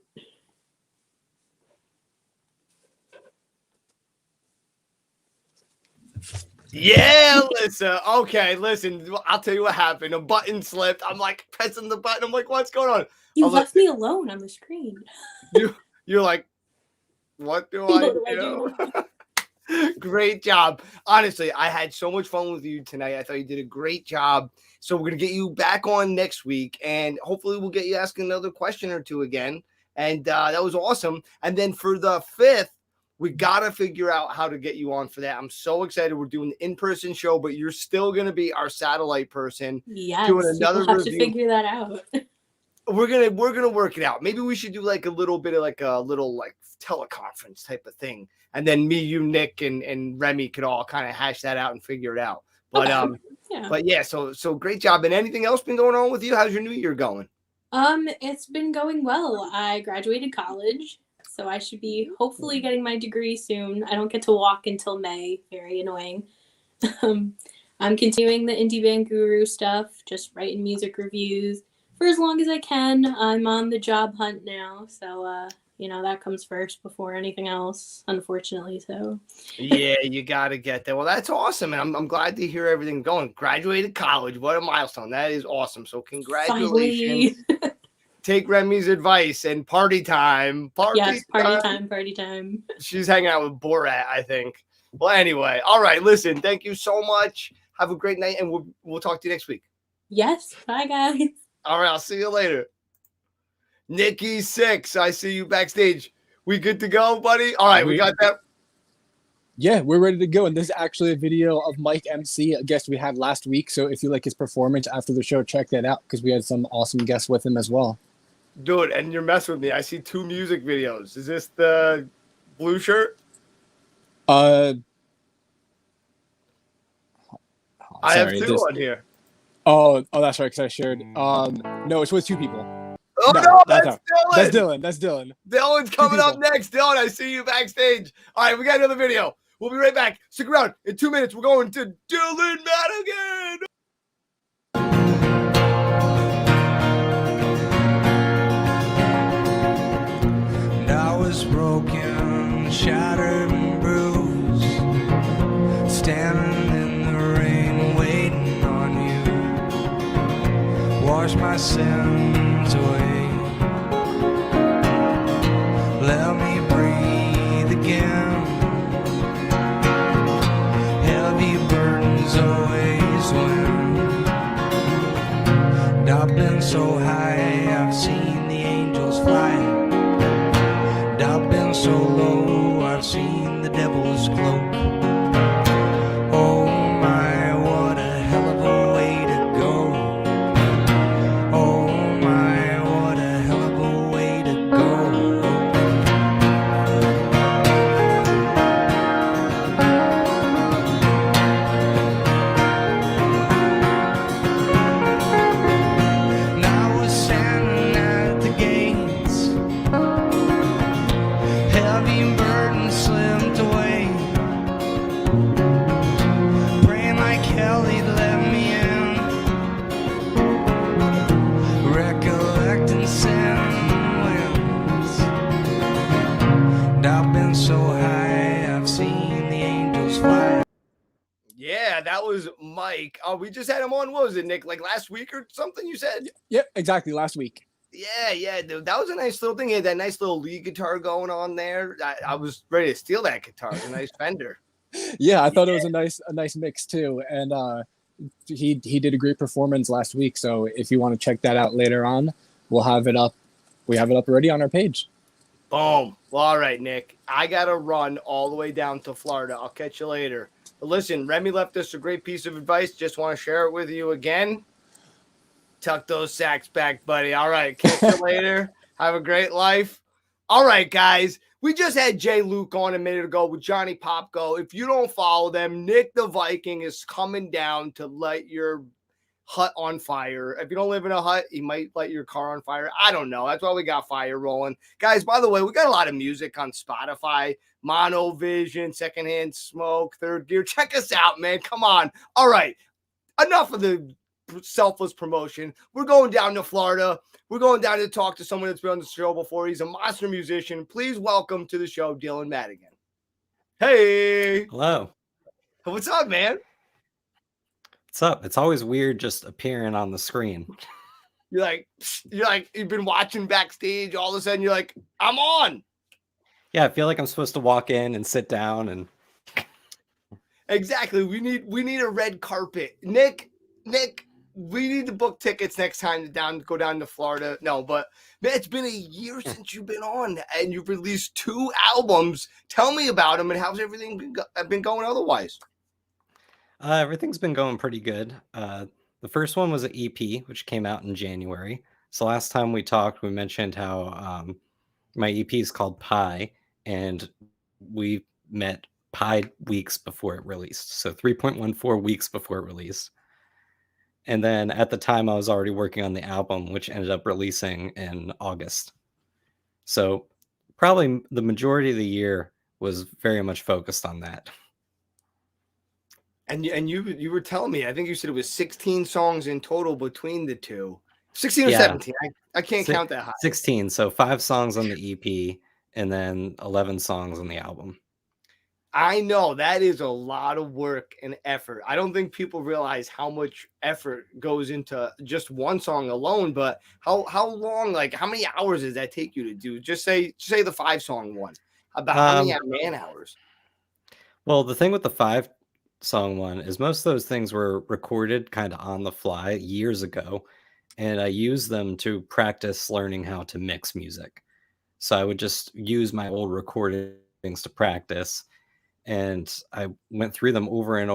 Yeah, Alyssa. Okay, listen, I'll tell you what happened. A button slipped. I'm like pressing the button. I'm like, what's going on? You left me alone on the screen. You're like, what do I do? Great job. Honestly, I had so much fun with you tonight. I thought you did a great job. So we're going to get you back on next week, and hopefully we'll get you asking another question or two again. And that was awesome. And then for the 5th, we got to figure out how to get you on for that. I'm so excited. We're doing the in-person show, but you're still going to be our satellite person. Yes, doing another we'll have review. to figure that out. We're gonna work it out. Maybe we should do like a little bit of like a little like teleconference type of thing, and then me, you, Nick, and Remy could all kind of hash that out and figure it out. But yeah. But yeah, so great job. And anything else been going on with you? How's your new year going? It's been going well. I graduated college, so I should be hopefully getting my degree soon. I don't get to walk until May. Very annoying. I'm continuing the Indie Band Guru stuff, just writing music reviews for as long as I can. I'm on the job hunt now, so that comes first before anything else, unfortunately. So yeah, you gotta get that. Well, that's awesome, and I'm glad to hear everything going. Graduated college, what a milestone! That is awesome. So congratulations. Finally. Take Remy's advice and party time. Yes, party time. She's hanging out with Borat, I think. Well, anyway, all right. Listen, thank you so much. Have a great night, and we'll talk to you next week. Yes, bye guys. All right, I'll see you later. Nikki 6, I see you backstage. We good to go, buddy? All right, we got that. Yeah, we're ready to go. And this is actually a video of Mike MC, a guest we had last week. So if you like his performance after the show, check that out because we had some awesome guests with him as well. Dude, and you're messing with me. I see 2 music videos. Is this the blue shirt? I have 2 on here. Oh, that's right, because I shared. No, it's with 2 people. Oh, no, that's Dylan. That's Dylan. Dylan's coming up next. Dylan, I see you backstage. All right, we got another video. We'll be right back. Stick around. In 2 minutes, we're going to Dylan Madigan. And I was broken, shattered and bruised, standing in the rain, waiting on you. Wash my sins away. Let me breathe again. Heavy burdens always win. And I've been so high, I've seen the angels fly. And I've been so low, I've seen the devil's cloak. Oh my, what a hell of a way to go. Oh my, what a hell of a way to go. And I was standing at the gates, heavy burden slipped away, praying like hell he'd let me in, recollecting sin winds. And I've been so high, I've seen the angels fly. Yeah, that was Mike. We just had him on. What was it, Nick? Like last week or something? You said. Yep, exactly. Last week. Yeah, dude, that was a nice little thing. He had that nice little lead guitar going on there. I was ready to steal that guitar. It was a nice Fender. Yeah, I thought it was a nice mix too, and he did a great performance last week. So if you want to check that out later on, we'll have it up. We have it up already on our page. Boom. Well, all right, Nick. I gotta run all the way down to Florida. I'll catch you later. But listen, Remy left us a great piece of advice. Just want to share it with you again. Tuck those sacks back, buddy. All right. Catch you later. Have a great life. All right, guys. We just had Jay Luke on a minute ago with Johnny Popko. If you don't follow them, Nick the Viking is coming down to light your hut on fire. If you don't live in a hut, he might light your car on fire. I don't know. That's why we got fire rolling. Guys, by the way, we got a lot of music on Spotify. Monovision, Secondhand Smoke, Third Gear. Check us out, man. Come on. All right. Enough of the selfless promotion. We're going down to Florida. We're going down to talk to someone that's been on the show before. He's a monster musician. Please welcome to the show, Dylan Madigan. Hey. Hello. What's up, man? What's up? It's always weird just appearing on the screen. You're like, you've been watching backstage. All of a sudden, you're like, I'm on. Yeah, I feel like I'm supposed to walk in and sit down and. Exactly. We need a red carpet. Nick, we need to book tickets next time to go down to Florida. No, but man, it's been a year since you've been on, and you've released 2 albums. Tell me about them and how's everything been going otherwise? Everything's been going pretty good. The first one was an EP, which came out in January. So last time we talked, we mentioned how my EP is called Pi, and we met Pi weeks before it released. So 3.14 weeks before it released. And then at the time, I was already working on the album, which ended up releasing in August. So probably the majority of the year was very much focused on that. And you were telling me, I think you said it was 16 songs in total between the two. 16 or 17. I can't count that high. 16. So 5 songs on the EP and then 11 songs on the album. I know that is a lot of work and effort. I don't think people realize how much effort goes into just one song alone, but how long, like how many hours does that take you to do? Just say the 5-song one. About how many man hours? Well, the thing with the 5-song one is most of those things were recorded kind of on the fly years ago, and I used them to practice learning how to mix music. So I would just use my old recordings to practice, and I went through them over and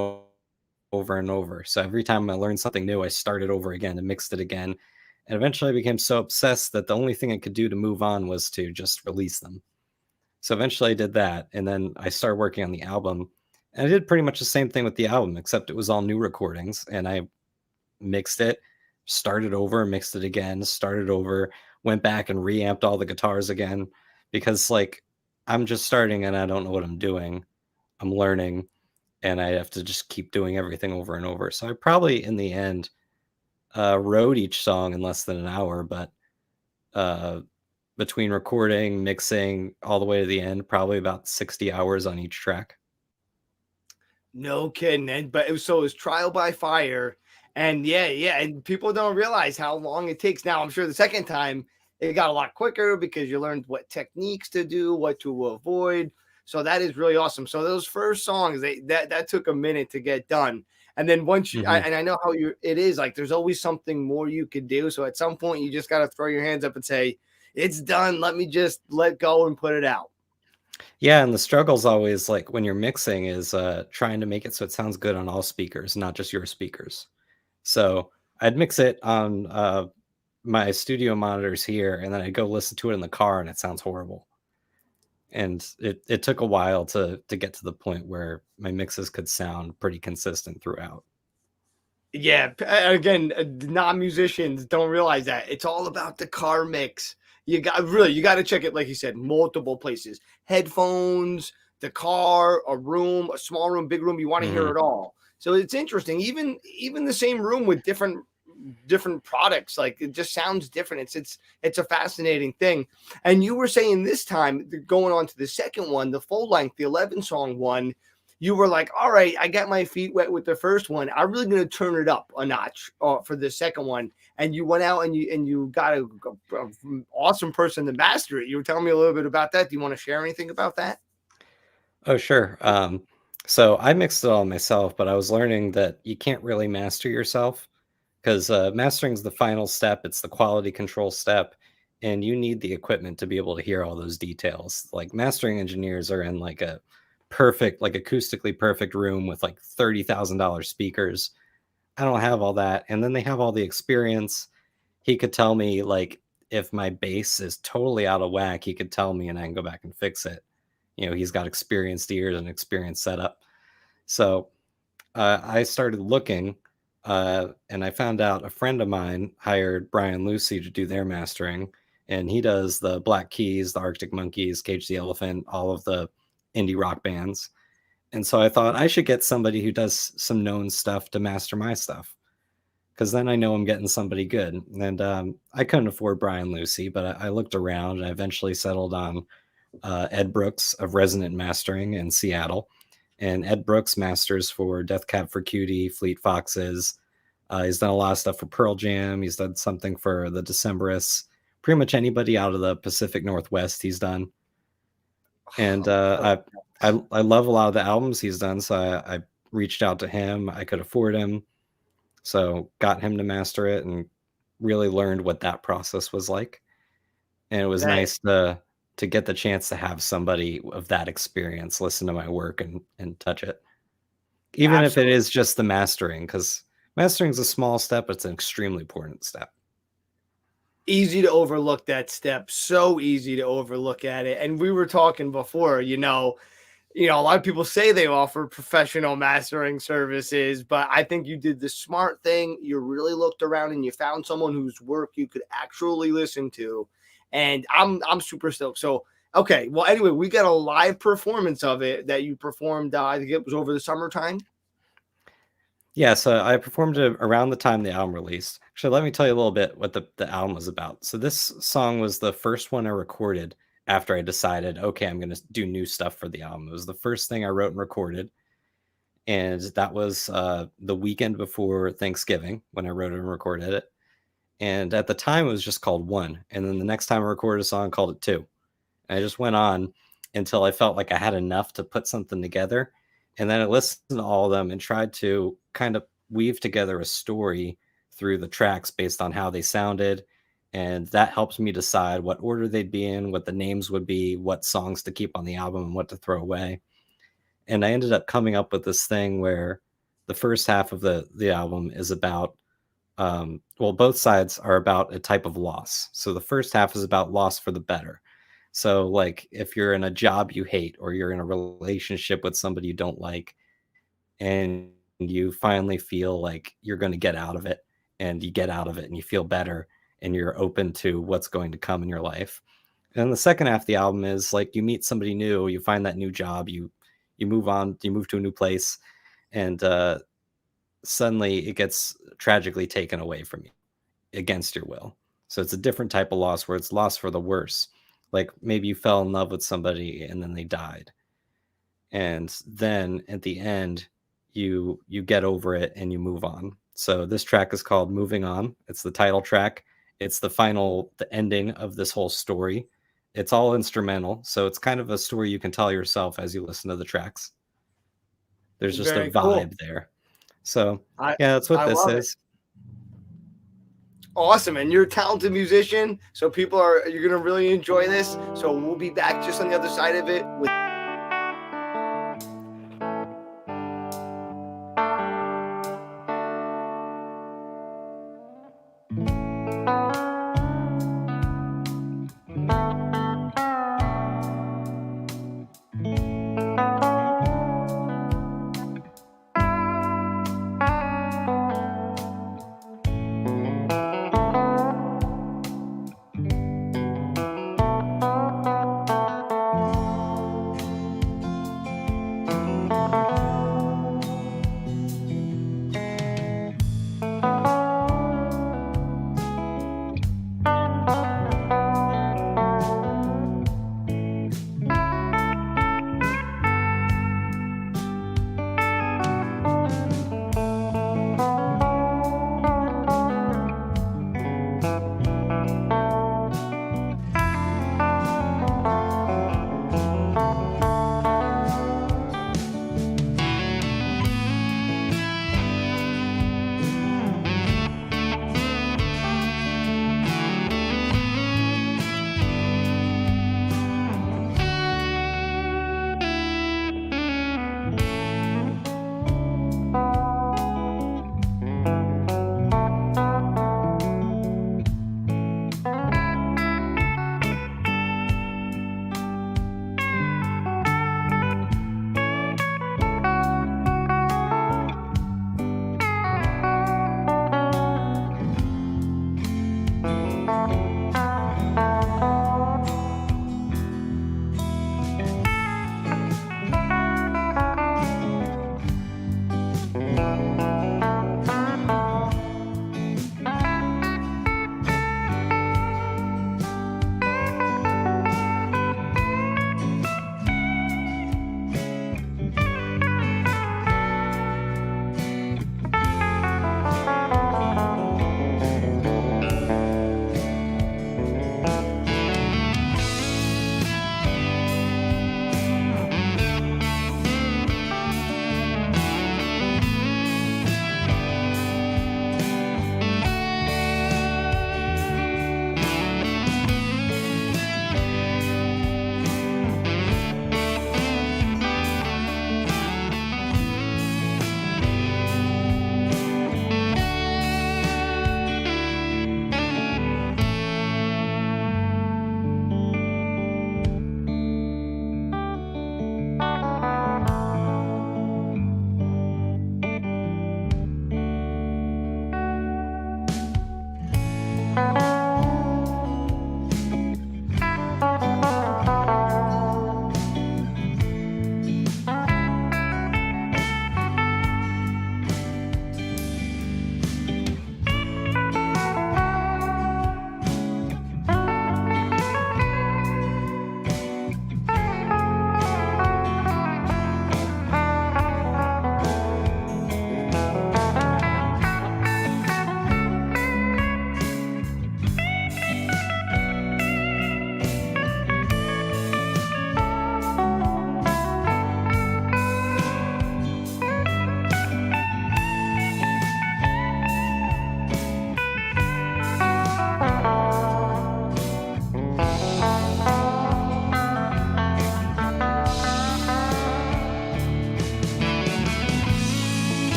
over and over. So every time I learned something new, I started over again and mixed it again. And eventually I became so obsessed that the only thing I could do to move on was to just release them. So eventually I did that. And then I started working on the album. And I did pretty much the same thing with the album, except it was all new recordings. And I mixed it, started over, mixed it again, started over, went back and reamped all the guitars again. Because like I'm just starting and I don't know what I'm doing. I'm learning, and I have to just keep doing everything over and over. So I probably, in the end, wrote each song in less than an hour, but uh, between recording, mixing, all the way to the end, probably about 60 hours on each track. No kidding. But it was trial by fire. And yeah, and people don't realize how long it takes. Now, I'm sure the second time it got a lot quicker because you learned what techniques to do, what to avoid. So that is really awesome. So those first songs, that took a minute to get done. And then once you, and I know how it is, like there's always something more you could do. So at some point you just got to throw your hands up and say, it's done. Let me just let go and put it out. Yeah, and the struggle's always like when you're mixing is trying to make it so it sounds good on all speakers, not just your speakers. So I'd mix it on my studio monitors here, and then I'd go listen to it in the car, and it sounds horrible. And it took a while to get to the point where my mixes could sound pretty consistent throughout. Yeah, again, non-musicians don't realize that. It's all about the car mix. You got to check it, like you said, multiple places. Headphones, the car, a room, a small room, big room. You want to hear it all. So it's interesting. Even the same room with different products, like it just sounds different. It's a fascinating thing. And you were saying this time, going on to the second one, the full length, the 11-song one, you were like, all right, I got my feet wet with the first one. I'm really going to turn it up a notch for the second one. And you went out and you got a awesome person to master it. You were telling me a little bit about that. Do you want to share anything about that? Oh, sure. So I mixed it all myself, but I was learning that you can't really master yourself because mastering is the final step. It's the quality control step, and you need the equipment to be able to hear all those details. Like mastering engineers are in like a perfect, like acoustically perfect room with like $30,000 speakers. I don't have all that. And then they have all the experience. He could tell me like if my bass is totally out of whack, he could tell me and I can go back and fix it. You know, he's got experienced ears and experienced setup. So I started looking and I found out a friend of mine hired Brian Lucy to do their mastering. And he does the Black Keys, the Arctic Monkeys, Cage the Elephant, all of the indie rock bands. And so I thought I should get somebody who does some known stuff to master my stuff, because then I know I'm getting somebody good. And I couldn't afford Brian Lucy, but I looked around and I eventually settled on Ed Brooks of Resonant Mastering in Seattle. And Ed Brooks masters for Death Cab for Cutie, Fleet Foxes. He's done a lot of stuff for Pearl Jam. He's done something for the Decemberists. Pretty much anybody out of the Pacific Northwest he's done. And I love a lot of the albums he's done, so I reached out to him. I could afford him, so got him to master it and really learned what that process was like. And it was nice to get the chance to have somebody of that experience listen to my work and touch it, even if it is just the mastering, because mastering is a small step, but it's an extremely important step. Easy to overlook that step. So easy to overlook at it. And we were talking before, a lot of people say they offer professional mastering services, but I think you did the smart thing. You really looked around and you found someone whose work you could actually listen to. And I'm super stoked. So, okay. Well, anyway, we got a live performance of it that you performed. I think it was over the summertime. Yeah, so I performed it around the time the album released. Actually, let me tell you a little bit what the album was about. So this song was the first one I recorded after I decided, okay, I'm going to do new stuff for the album. It was the first thing I wrote and recorded. And that was the weekend before Thanksgiving when I wrote it and recorded it. And at the time, it was just called One. And then the next time I recorded a song, I called it Two. And I just went on until I felt like I had enough to put something together. And then I listened to all of them and tried to kind of weave together a story through the tracks based on how they sounded. And that helped me decide what order they'd be in, what the names would be, what songs to keep on the album and what to throw away. And I ended up coming up with this thing where the first half of the album is about, both sides are about a type of loss. So the first half is about loss for the better. So like if you're in a job you hate, or you're in a relationship with somebody you don't like, and you finally feel like you're going to get out of it, and you get out of it and you feel better and you're open to what's going to come in your life. And the second half of the album is like you meet somebody new, you find that new job, you you move on, you move to a new place, and suddenly it gets tragically taken away from you against your will. So it's a different type of loss where it's loss for the worse. Like maybe you fell in love with somebody and then they died. And then at the end, you get over it and you move on. So this track is called Moving On. It's the title track. It's the ending of this whole story. It's all instrumental. So it's kind of a story you can tell yourself as you listen to the tracks. There's just Very a vibe cool. there. So I that's what this love it. is. Awesome, and you're a talented musician, so you're gonna really enjoy this. So we'll be back just on the other side of it with.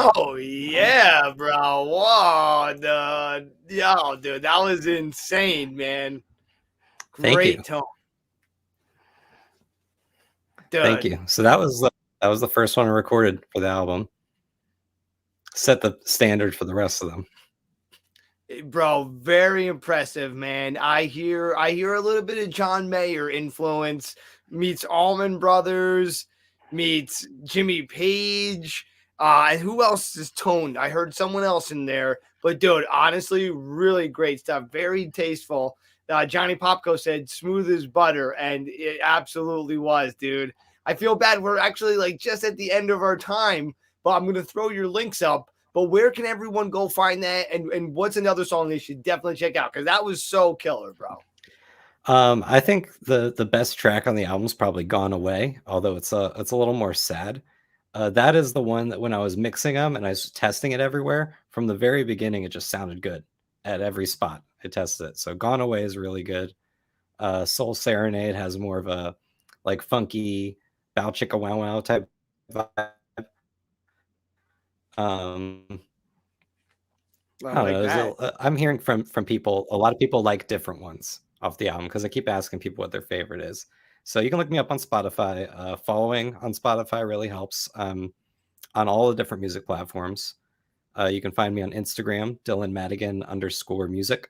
Oh yeah, bro. Whoa, dude, that was insane, man. Thank Great you. tone. Thank Dude, you. So that was the first one I recorded for the album. Set the standard for the rest of them. bro, very impressive, man. I hear a little bit of John Mayer influence, meets Allman Brothers, meets Jimmy Page, and who else is toned? I heard someone else in there, but dude, honestly, really great stuff, very tasteful. Johnny Popko said smooth as butter, and it absolutely was, dude. I feel bad. We're actually like just at the end of our time, but I'm gonna throw your links up. But where can everyone go find that? And what's another song they should definitely check out? Because that was so killer, bro. I think the best track on the album's probably "Gone Away," although it's a little more sad. That is the one that when I was mixing them and I was testing it everywhere, from the very beginning, it just sounded good at every spot I tested it. So "Gone Away" is really good. "Soul Serenade" has more of a like funky bow chicka wow wow type vibe. I don't know. I'm hearing from people. A lot of people like different ones off the album because I keep asking people what their favorite is. So you can look me up on Spotify. Following on Spotify really helps. On all the different music platforms. You can find me on Instagram, Dylan Madigan _music.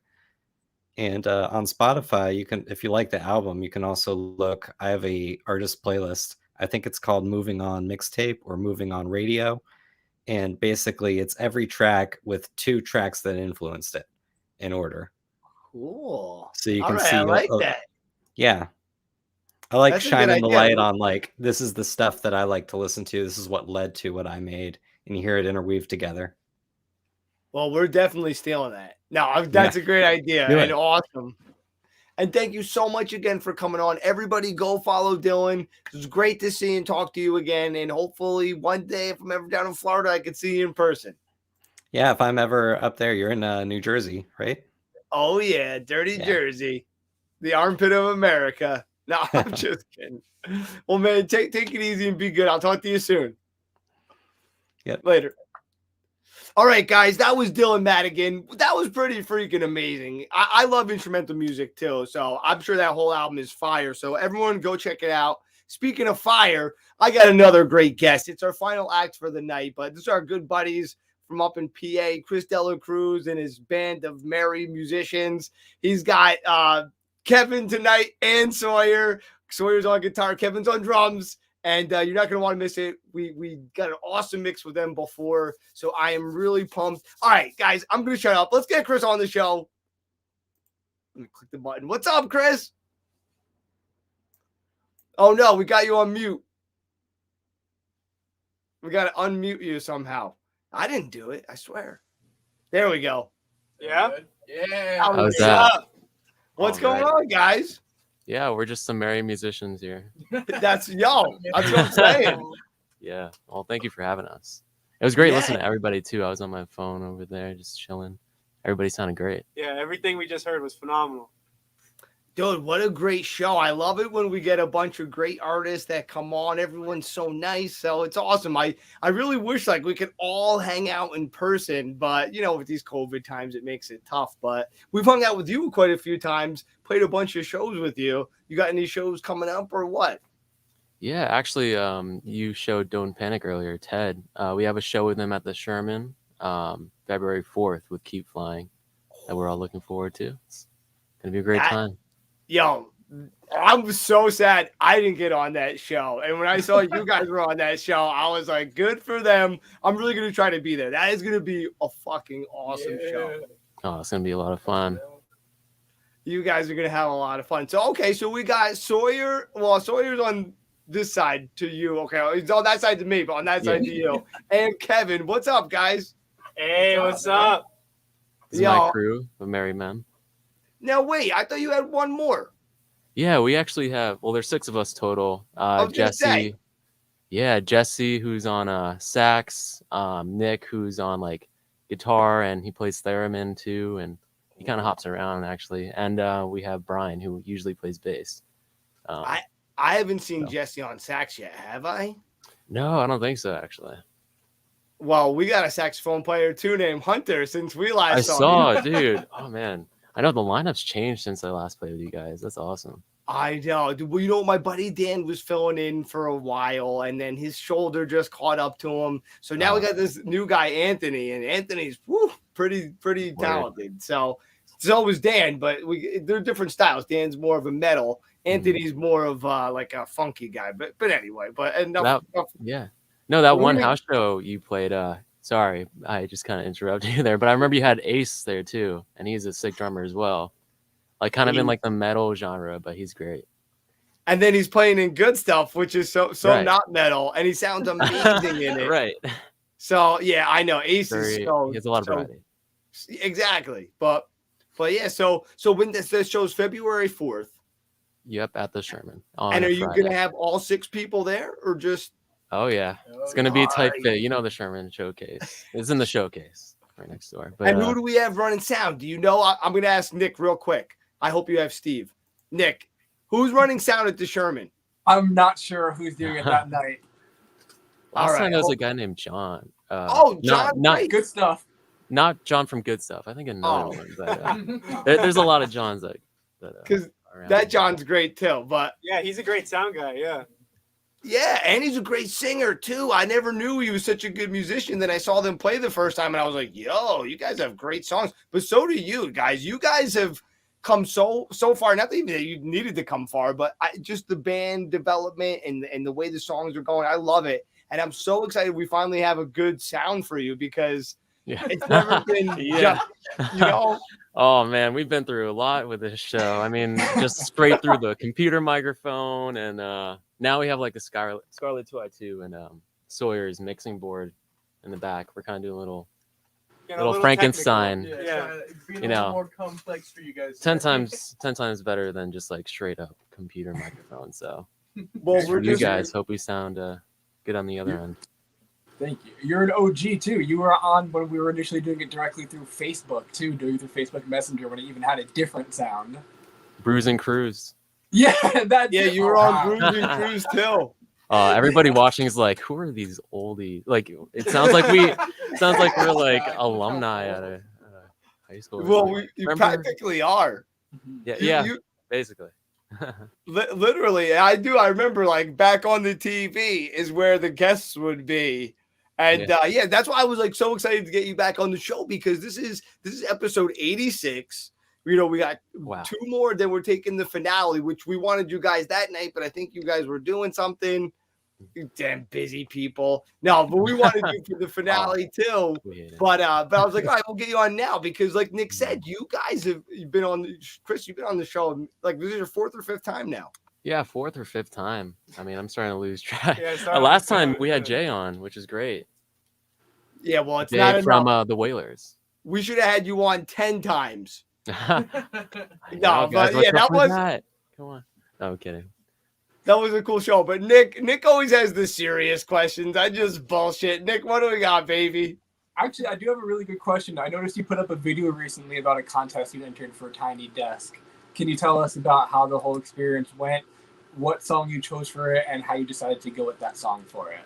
And on Spotify, you can, if you like the album, you can also look. I have a artist playlist. I think it's called Moving On Mixtape or Moving On Radio. And basically, it's every track with 2 tracks that influenced it in order. Cool. So you All can right, see. I like that. Yeah. I like That's a good shining the idea. light on, like, this is the stuff that I like to listen to. This is what led to what I made. And you hear it interweave together. Well, we're definitely stealing that. No, that's a great idea Do and it. awesome. And thank you so much again for coming on. Everybody go follow Dylan. It was great to see and talk to you again. And hopefully one day, if I'm ever down in Florida, I can see you in person. Yeah, if I'm ever up there, you're in New Jersey, right? Oh, yeah. Dirty Jersey. The armpit of America. No, I'm just kidding. Well, man, take it easy and be good. I'll talk to you soon. Yep. Later. All right, guys, that was Dylan Madigan. That was pretty freaking amazing. I love instrumental music too, so I'm sure that whole album is fire. So everyone go check it out. Speaking of fire, I got another great guest. It's our final act for the night, but this is our good buddies from up in PA, Dela Cruz and his band of merry musicians. He's got Kevin tonight and Sawyer. Sawyer's on guitar, Kevin's on drums. And you're not going to want to miss it. We got an awesome mix with them before, so I am really pumped. All right, guys, I'm going to shut up. Let's get Chris on the show. Let me click the button. What's up, Chris? Oh, no, we got you on mute. We got to unmute you somehow. I didn't do it, I swear. There we go. Yeah? Yeah. How's that? What's going on, guys? Yeah, we're just some merry musicians here. That's what I'm saying. Yeah. Well, thank you for having us. It was great listening to everybody too. I was on my phone over there just chilling. Everybody sounded great. Yeah, everything we just heard was phenomenal. Dude, what a great show. I love it when we get a bunch of great artists that come on. Everyone's so nice. So it's awesome. I really wish like we could all hang out in person, but you know, with these COVID times, it makes it tough. But we've hung out with you quite a few times, played a bunch of shows with you. You got any shows coming up or what? Yeah, actually, you showed Don't Panic earlier, Ted. We have a show with him at the Sherman, February 4th with Keep Flying that we're all looking forward to. It's gonna be a great time. Yo, I'm so sad I didn't get on that show. And when I saw you guys were on that show, I was like, good for them. I'm really going to try to be there. That is going to be a fucking awesome show. Oh, it's going to be a lot of fun. You guys are going to have a lot of fun. So, okay, so we got Sawyer. Well, Sawyer's on this side to you. Okay, he's on that side to me, but on that side to you. And Kevin, what's up, guys? Hey, what's up? This is my crew of merry men. Now, wait, I thought you had one more. Yeah, we actually have, well, there's 6 of us total. Jesse. Yeah, Jesse, who's on sax. Nick, who's on like guitar, and he plays theremin too, and he kind of hops around actually. And we have Brian, who usually plays bass. I haven't seen Jesse on sax yet, have I? No, I don't think so, actually. Well, we got a saxophone player too named Hunter since we last I saw saw you. it, dude. Oh man, I know the lineup's changed since I last played with you guys. That's awesome. I know. Well, you know, my buddy Dan was filling in for a while, and then his shoulder just caught up to him. So now we got this new guy, Anthony, and Anthony's pretty talented. So was Dan, but they're different styles. Dan's more of a metal. Anthony's more of like a funky guy. But anyway, but enough. Yeah. No, that one house show you played. Sorry, I just kind of interrupted you there, but I remember you had Ace there too, and he's a sick drummer as well. Like kind of in like the metal genre, but he's great. And then he's playing in Good Stuff, which is so Right. not metal, and he sounds amazing in it. Right. So yeah, I know Ace is He so has a lot of variety. Exactly, but yeah. So when this show's February 4th. Yep, at the Sherman. And are you Friday. gonna have all 6 people there, or just? Oh yeah, it's gonna be a tight fit. You know the Sherman showcase. It's in the showcase right next door. But, And who do we have running sound? Do you know? I'm gonna ask Nick real quick. I hope you have Steve. Nick, who's running sound at the Sherman? I'm not sure who's doing it that night. Last time there was a guy named John. John, not Good Stuff. Not John from Good Stuff. I think another one. But, there's a lot of Johns because that John's great too. But yeah, he's a great sound guy. Yeah. Yeah, and he's a great singer too. I never knew he was such a good musician. Then I saw them play the first time, and I was like, "Yo, you guys have great songs." But so do you guys. You guys have come so far. Not even that you needed to come far, but just the band development and the way the songs are going. I love it, and I'm so excited we finally have a good sound for you because it's never been just, you know. Oh man, we've been through a lot with this show. I mean, just straight through the computer microphone, and now we have like a Scarlett 2i2 and Sawyer's mixing board in the back. We're kind of doing a little Frankenstein. Being you a know, little more complex for you guys. 10 times better than just like straight up computer microphone. So, well, for you guys, hope we sound good on the other end. Thank you. You're an OG too. You were on when we were initially doing it directly through Facebook too, doing it through Facebook Messenger when it even had a different sound. Bruise and Cruz. Yeah, that's yeah. You were on Bruise and Cruz too. Everybody watching is like, who are these oldies? Like, it sounds like we're like alumni at a high school. Well, you practically are. Yeah, basically. Literally, I do. I remember like back on the TV is where the guests would be. And that's why I was like so excited to get you back on the show because this is episode 86. You know, we got 2 more, then we're taking the finale, which we wanted you guys that night, but I think you guys were doing something. You damn busy people. No, but we wanted you for the finale too. But I was like, all right, we'll get you on now because, like Nick said, you guys have been on. Chris, you've been on the show like this is your 4th or 5th time now. Yeah, 4th or 5th time. I mean, I'm starting to lose track. Yeah, last time we had Jay on, which is great. Yeah, well, it's Jay not from enough. the Whalers. We should have had you on 10 times. No, but yeah, that was. Come on. No, I'm kidding. That was a cool show. But Nick always has the serious questions. I just bullshit. Nick, what do we got, baby? Actually, I do have a really good question. I noticed you put up a video recently about a contest you entered for a Tiny Desk. Can you tell us about how the whole experience went, what song you chose for it, and how you decided to go with that song for it?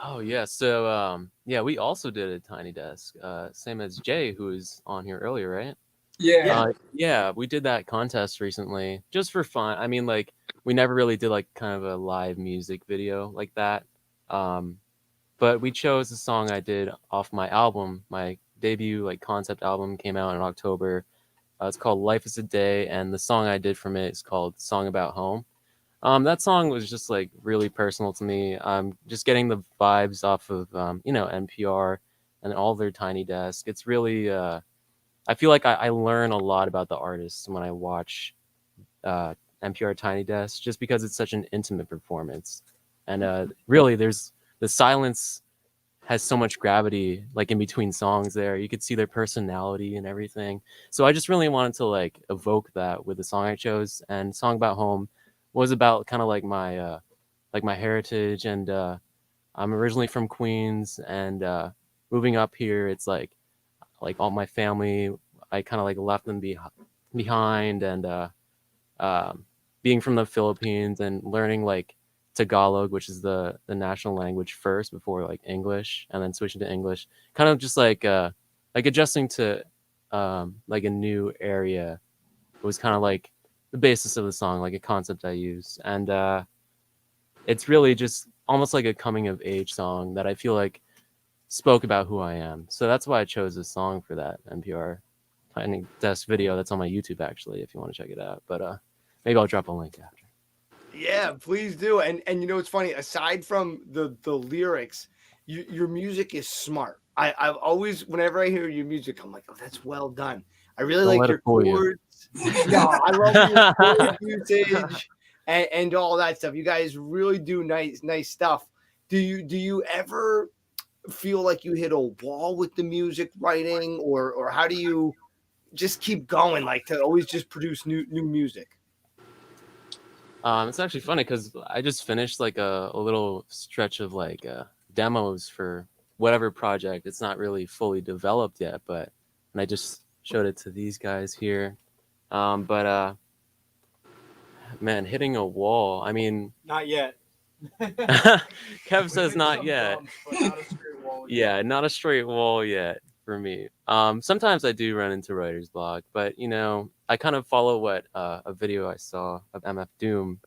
Oh, yeah. So, we also did a Tiny Desk, same as Jay, who was on here earlier, right? Yeah. We did that contest recently just for fun. I mean, like, we never really did like kind of a live music video like that. But we chose the song I did off my album. My debut like concept album came out in October. It's called Life is a Day, and the song I did from it is called Song About Home. That song was just like really personal to me. Just getting the vibes off of NPR and all their Tiny Desk. It's really I feel like I learn a lot about the artists when I watch NPR Tiny Desk, just because it's such an intimate performance. And really, there's the silence has so much gravity, like in between songs there. You could see their personality and everything. So I just really wanted to like evoke that with the song I chose. And Song About Home was about kind of like my heritage. And I'm originally from Queens, and moving up here, it's like all my family, I kind of like left them behind, and being from the Philippines and learning like Tagalog, which is the national language first before like English, and then switching to English. Kind of just like adjusting to like a new area. It was kind of like the basis of the song, like a concept I use, and it's really just almost like a coming of age song that I feel like spoke about who I am. So that's why I chose this song for that NPR Tiny Desk video that's on my YouTube, actually, if you want to check it out. But maybe I'll drop a link after. Yeah, please do. And you know, it's funny, aside from the lyrics, your music is smart. I've always, whenever I hear your music, I'm like, oh, that's well done. I really Don't like let your it fool you. chords. No, I love your chord usage and all that stuff. You guys really do nice stuff. Do you ever feel like you hit a wall with the music writing, or how do you just keep going, like to always just produce new music? It's actually funny because I just finished like a little stretch of like demos for whatever project. It's not really fully developed yet, but and I just showed it to these guys here. But man, hitting a wall. I mean, Not yet. Kev says not yet. Yeah, not a straight wall yet for me. Sometimes I do run into writer's block, but you know, I kind of follow what a video I saw of MF Doom.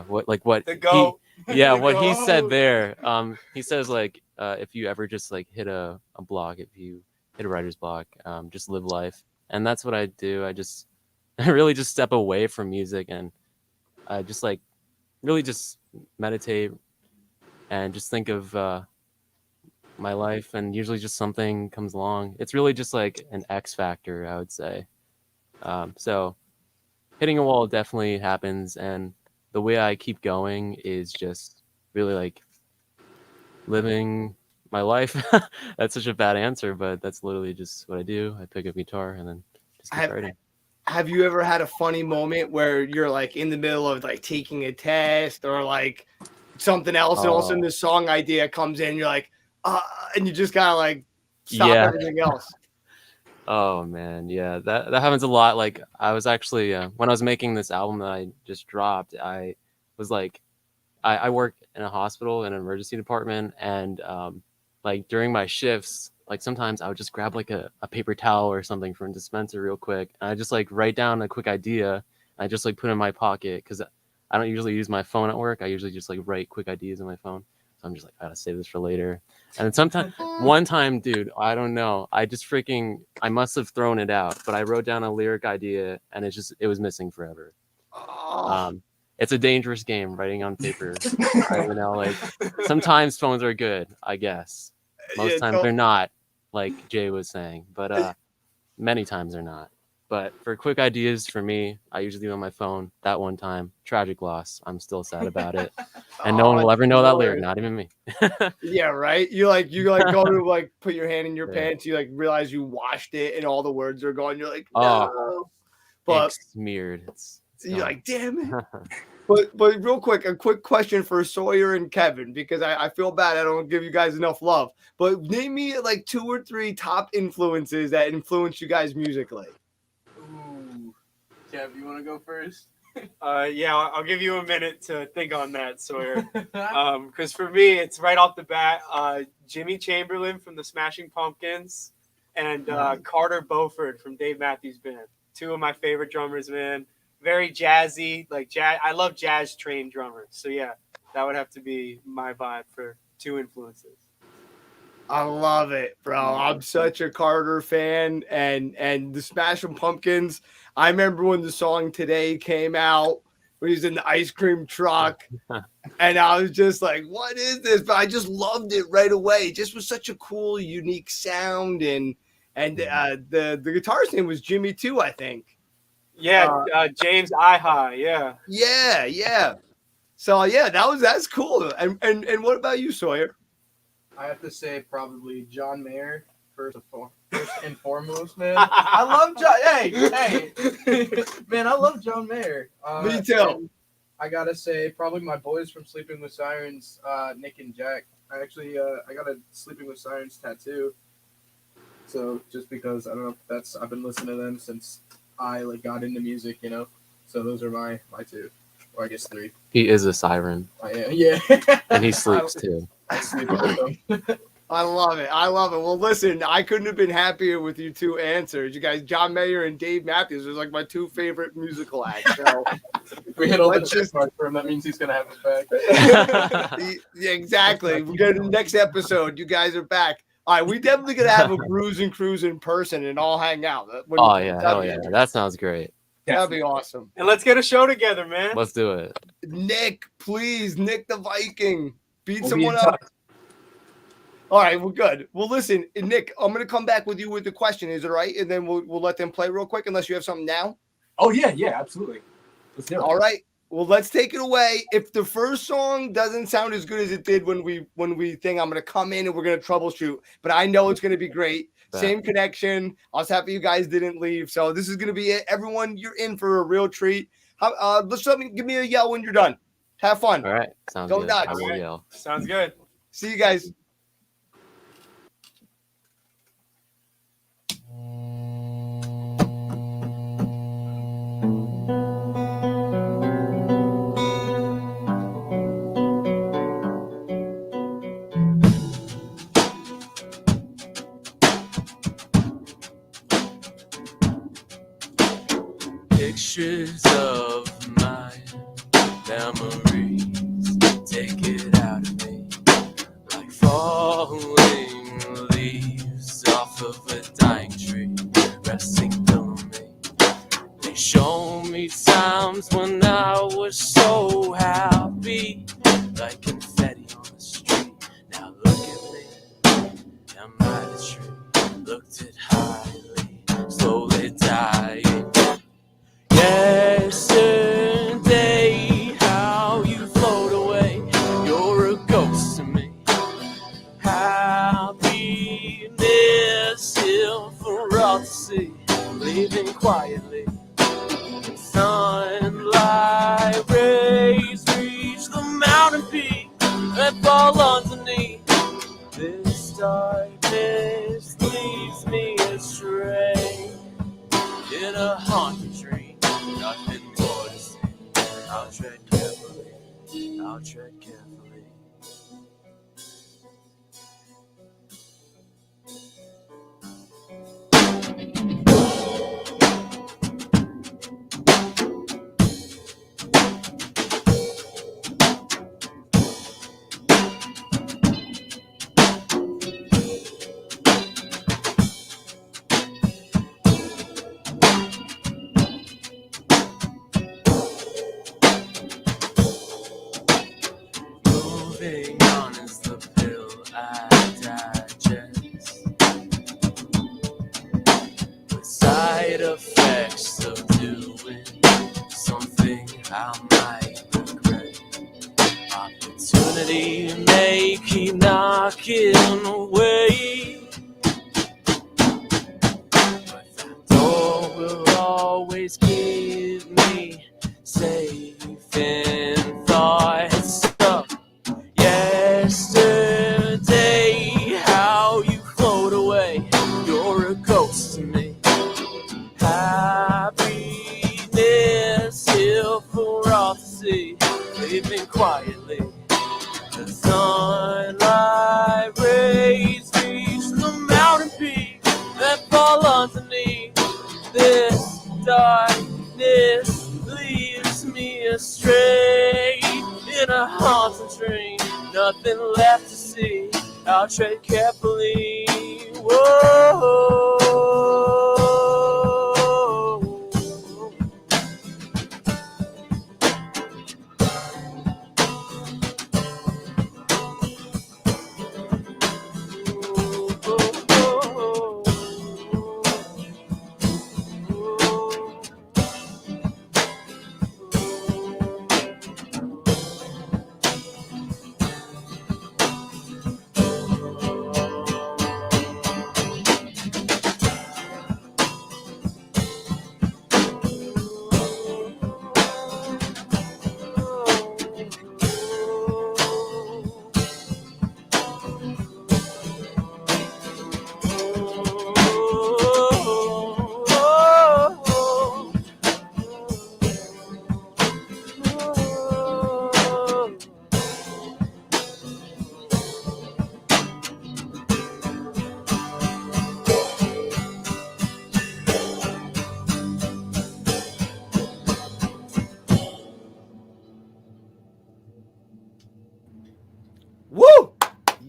What The goat. Yeah, The what he said goat. there. He says like if you ever just like hit a block, if you hit a writer's block, just live life, and that's what I do. I really just step away from music and just like really just meditate and just think of my life, and usually just something comes along. It's really just like an X factor, I would say. So hitting a wall definitely happens, and the way I keep going is just really like living my life. That's such a bad answer, but that's literally just what I do. I pick up guitar and then just keep writing. Have you ever had a funny moment where you're like in the middle of like taking a test or like something else, and all of a sudden this song idea comes in, you're like, and you just gotta like stop everything else? Oh man, yeah, that happens a lot. Like I was actually when I was making this album that I just dropped, I was like, I work in a hospital in an emergency department, and like during my shifts, like sometimes I would just grab like a paper towel or something from a dispenser real quick, and I just like write down a quick idea. And I just like put it in my pocket because I don't usually use my phone at work. I usually just like write quick ideas on my phone. So I'm just like, I gotta save this for later. And then sometimes, one time, dude, I don't know. I must have thrown it out, but I wrote down a lyric idea and it was missing forever. It's a dangerous game, writing on paper. You know, like sometimes phones are good, I guess. Most times they're not, like Jay was saying, but many times they're not. But for quick ideas, for me, I usually do it on my phone. That one time, tragic loss. I'm still sad about it, and no one will ever know that lyric, not even me. Yeah, right. You go to like put your hand in your pants. You like realize you washed it, and all the words are gone. You're like, no. But smeared. You're like, damn it. But real quick, a quick question for Sawyer and Kevin, because I feel bad I don't give you guys enough love. But name me like 2 or 3 top influences that influence you guys musically. Ooh, Kev, you want to go first? Yeah, I'll give you a minute to think on that, Sawyer. Because for me, it's right off the bat, Jimmy Chamberlain from the Smashing Pumpkins and Carter Beauford from Dave Matthews Band. 2 of my favorite drummers, man. Very jazzy, like jazz. I love jazz trained drummers. So yeah, that would have to be my vibe for 2 influences. I love it, bro. I'm such a Carter fan, and the Smashing Pumpkins. I remember when the song Today came out, when he was in the ice cream truck, and I was just like, what is this? But I just loved it right away. It just was such a cool, unique sound, and the guitarist's name was Jimmy too, I think. Yeah, James Iha, yeah. Yeah. So yeah, that's cool. And what about you, Sawyer? I have to say probably John Mayer first and foremost, man. I love John. Hey, man, I love John Mayer. Me too. I gotta say probably my boys from Sleeping with Sirens, Nick and Jack. I got a Sleeping with Sirens tattoo. So just because I don't know, I've been listening to them since I like got into music, you know. So those are my 2. Or I guess 3. He is a siren. I am, yeah. And he sleeps too. I sleep with them. I love it. I love it. Well, listen, I couldn't have been happier with you two answers. You guys, John Mayer and Dave Matthews, are like my 2 favorite musical acts. So if we hit all the let's check marks for him, that means he's gonna have us back. yeah, exactly. We go to the next episode. You guys are back. All right, we definitely gonna have a Cruise and Cruise in person and all hang out. Oh yeah, hell yeah, that sounds great. That'd be awesome. And let's get a show together, man. Let's do it. Nick, please, Nick the Viking, beat We'll be someone in up. touch. All right, well, good. Well, listen, Nick, I'm gonna come back with you with the question. Is it right? And then we'll let them play real quick, unless you have something now. Oh yeah, absolutely. Let's do it. All right. Well, let's take it away. If the first song doesn't sound as good as it did when we think, I'm gonna come in and we're gonna troubleshoot. But I know it's gonna be great. Same connection. I was happy you guys didn't leave. So this is gonna be it. Everyone, you're in for a real treat. Give me a yell when you're done. Have fun. All right. Sounds Go good. nuts. I will yell. Sounds good. See you guys. Pictures of my memories, take it out of me, like falling leaves off of a dying tree, resting below me. They show me times when I was so happy, like confetti on the street. Now look at me, I'm by the tree, looked at highly, slowly dying. Yesterday, how you float away, you're a ghost to me. Happiness here for all to see, leaving quietly. Sunlight rays reach the mountain peak and fall underneath. This darkness leads me astray in a haunted dream. Nothing more to see. I'll tread carefully. I'll tread carefully. Moving on is the pill I digest, with side effects of doing something I might regret. Opportunity may keep knocking away, but that door will always keep me safe in thoughts. Yesterday, how you float away, you're a ghost to me. Happiness here for all to see, leaving quietly. The sunlight rays reach the mountain peak that fall underneath. This darkness leaves me astray in a haunted dream. Nothing left to see. I'll tread carefully. Whoa.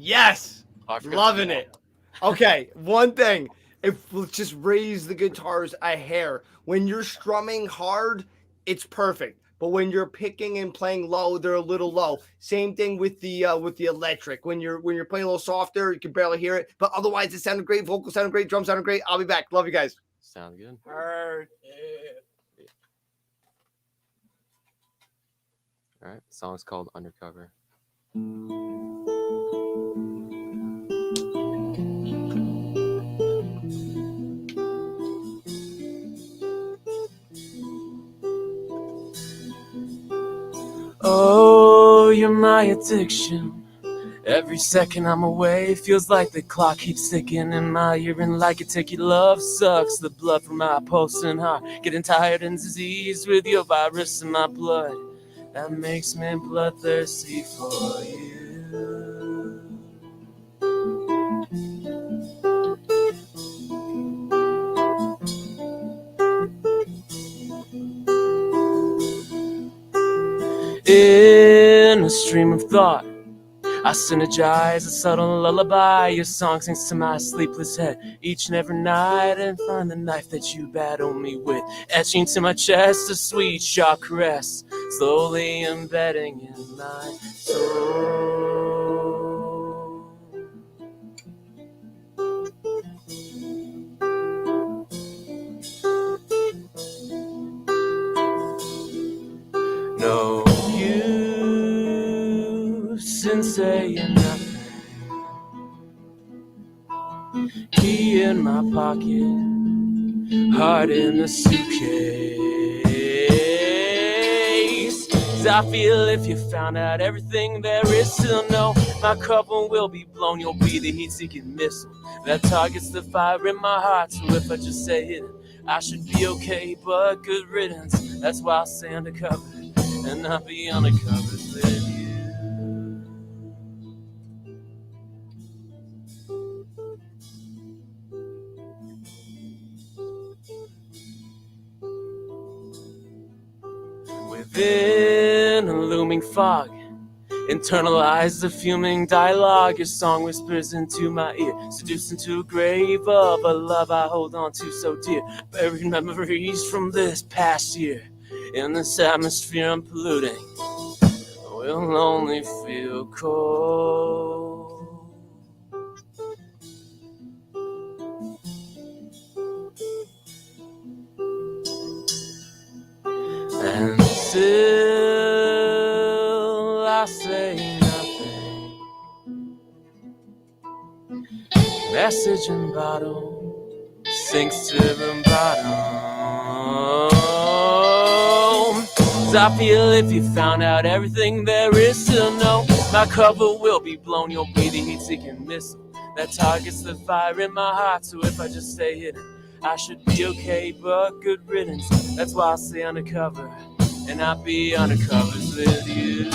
Yes. Oh, I forgot Loving to- it. Okay, one thing. If we'll just raise the guitars a hair. When you're strumming hard, it's perfect. But when you're picking and playing low, they're a little low. Same thing with the electric. When you're playing a little softer, you can barely hear it. But otherwise, it sounded great. Vocals sounded great. Drums sounded great. I'll be back. Love you guys. Sound good. All right. The song's called Undercover. Oh, you're my addiction. Every second I'm away feels like the clock keeps ticking in my ear, and like a ticket, love sucks the blood from my pulse and heart. Getting tired and diseased with your virus in my blood. That makes me bloodthirsty for you. In a stream of thought, I synergize a subtle lullaby. Your song sings to my sleepless head each and every night, and find the knife that you battle me with, etching to my chest a sweet sharp caress, slowly embedding in my soul. No use in saying nothing. Key in my pocket, heart in the suitcase. 'Cause I feel if you found out everything there is to know, my cover will be blown. You'll be the heat-seeking missile that targets the fire in my heart. So if I just say hidden, I should be okay, but good riddance. That's why I'll stay undercover and not be undercover with you. Within a looming fog, internalize the fuming dialogue. Your song whispers into my ear, seduced into a grave of a love I hold on to so dear. Buried memories from this past year, in this atmosphere I'm polluting, will only feel cold. And still I say nothing. Message in bottle sinks to the bottom. 'Cause I feel if you found out everything there is to know, my cover will be blown. You'll be the heat-seeking missile that targets the fire in my heart. So if I just stay hidden, I should be okay, but good riddance. That's why I stay undercover and I'll be undercovers with you.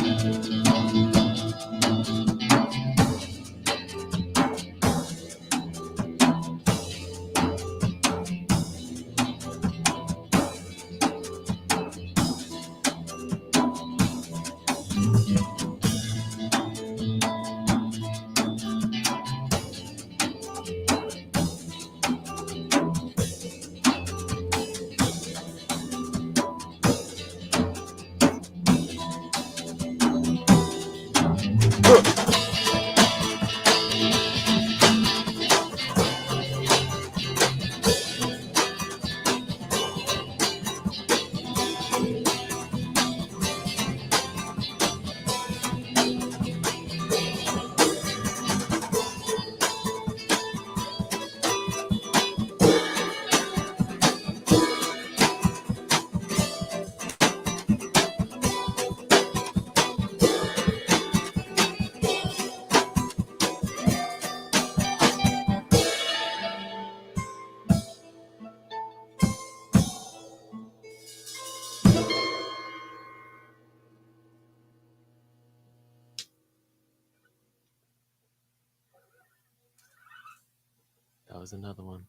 That was another one.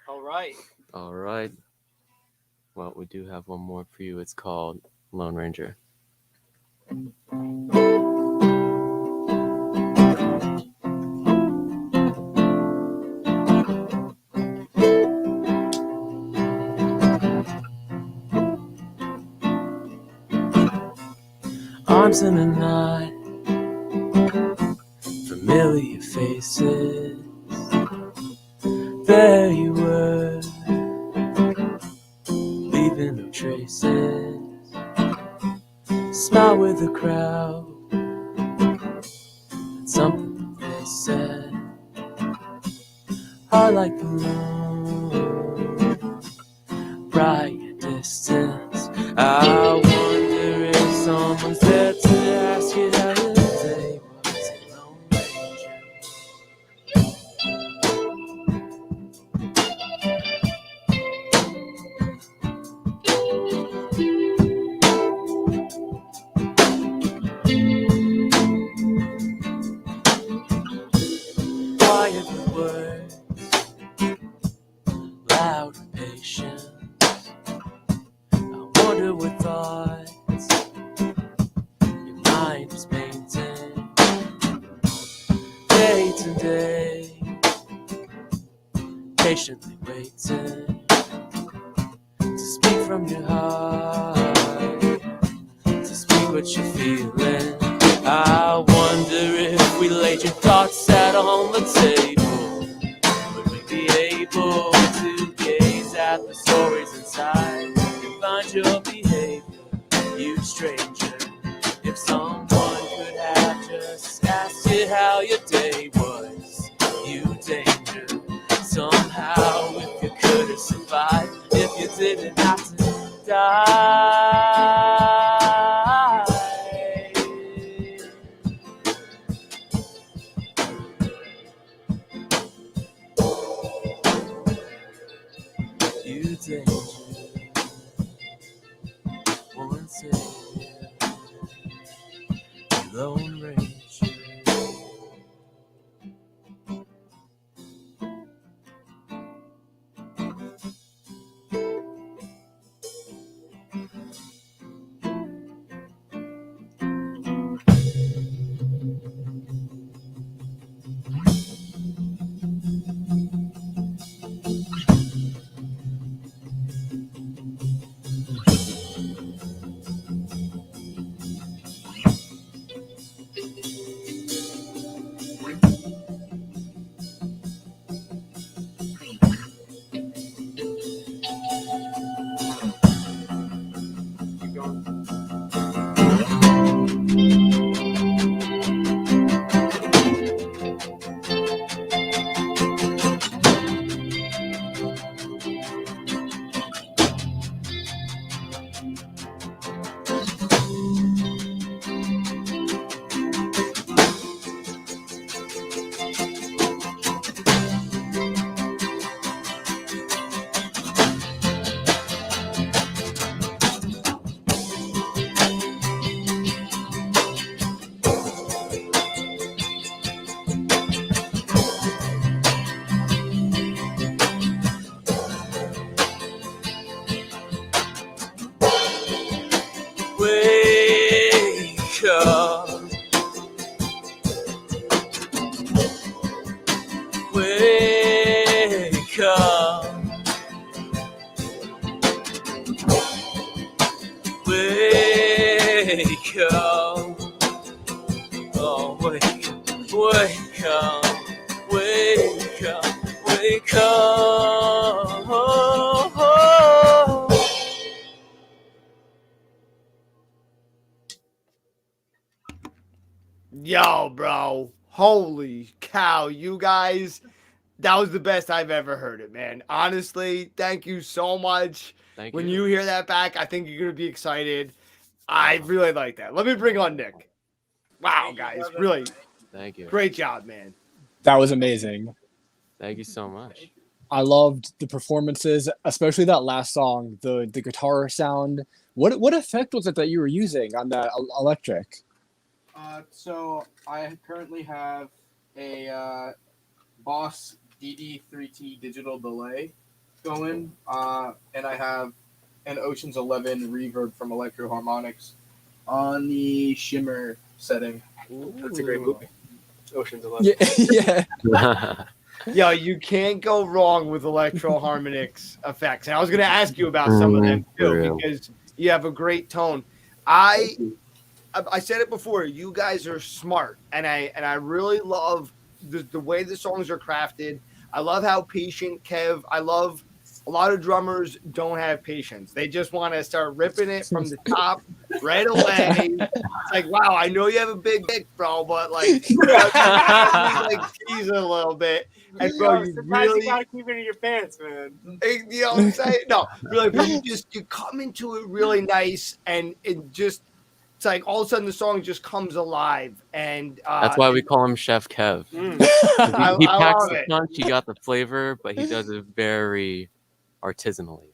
All right. All right. Well, we do have one more for you. It's called Lone Ranger. arms in a knot, familiar faces. There you were, leaving no traces. Smile with the crowd, something they said. Heart like the moon, bright distance. I wonder if someone's there to ask you how your day was. Lone Ranger. Quiet with words, loud with patience. I wonder what thoughts your mind is painting. Day to day, patiently waiting to speak from your heart, to speak what you're feeling. I wonder if we laid your thoughts out on the table, would we be able to gaze at the stories inside and find your behavior, you stranger? If someone could have just asked you how your day was, you danger. Somehow, if you could have survived, if you didn't have to die. You danger, one savior, you Lone Ranger. Wake up, wake up, wake up, oh wake, wake up, wake up, wake up. Yo, bro. Holy cow, you guys. That was the best I've ever heard it, man. Honestly, thank you so much. Thank when you. you hear that back, I think you're going to be excited. I really like that. Let me bring on Nick. Wow, guys. Really. Thank you. Great job, man. That was amazing. Thank you so much. I loved the performances, especially that last song, the guitar sound. What effect was it that you were using on that electric? So I currently have a Boss DD3T digital delay going, and I have an Ocean's 11 reverb from Electro Harmonics on the shimmer setting. That's a great movie. Ocean's 11. Yeah. Yo, you can't go wrong with Electro Harmonics effects. And I was going to ask you about some of them too, because you have a great tone. I said it before. You guys are smart, and I really love the way the songs are crafted. I love how patient Kev. I love a lot of drummers don't have patience. They just want to start ripping it from the top right away. It's like, wow, I know you have a big dick, bro, but like, you like tease it a little bit. And bro, you sometimes really you gotta keep it in your pants, man. you know what I'm saying? No, really, but you come into it really nice, and it just it's like all of a sudden the song just comes alive, and That's why we call him Chef Kev. Mm. He I packs love the it. punch. He got the flavor, but he does it very artisanally.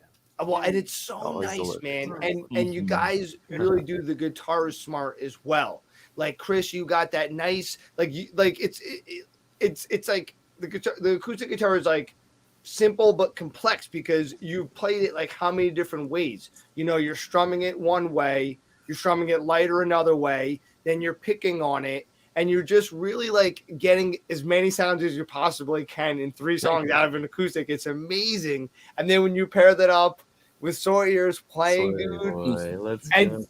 Well, and it's so Always nice, delicious. man. And you guys really do the guitar smart as well. Like Chris, you got that nice it's like the acoustic guitar is like simple but complex because you played it like how many different ways. You know, you're strumming it one way, you're strumming it lighter another way, then you're picking on it, and you're just really like getting as many sounds as you possibly can in 3 songs out of an acoustic. It's amazing. And then when you pair that up with Sawyer's playing, dude, and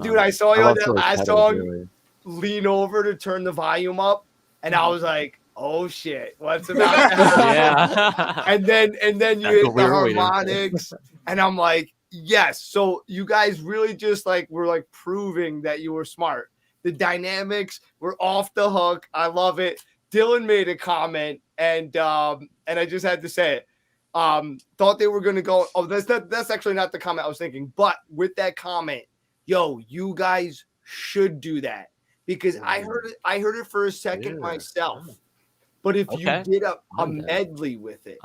dude, I saw you on that last song lean over to turn the volume up, and I was like, oh shit, what's about to happen? Yeah. and then you That's hit what we the were waiting for. harmonics, and I'm like, yes. So you guys really just like were like proving that you were smart. The dynamics were off the hook. I love it. Dylan made a comment, and I just had to say it. Thought they were gonna go. Oh, that's actually not the comment I was thinking. But with that comment, yo, you guys should do that because I heard it for a second myself. But if you did a medley with it,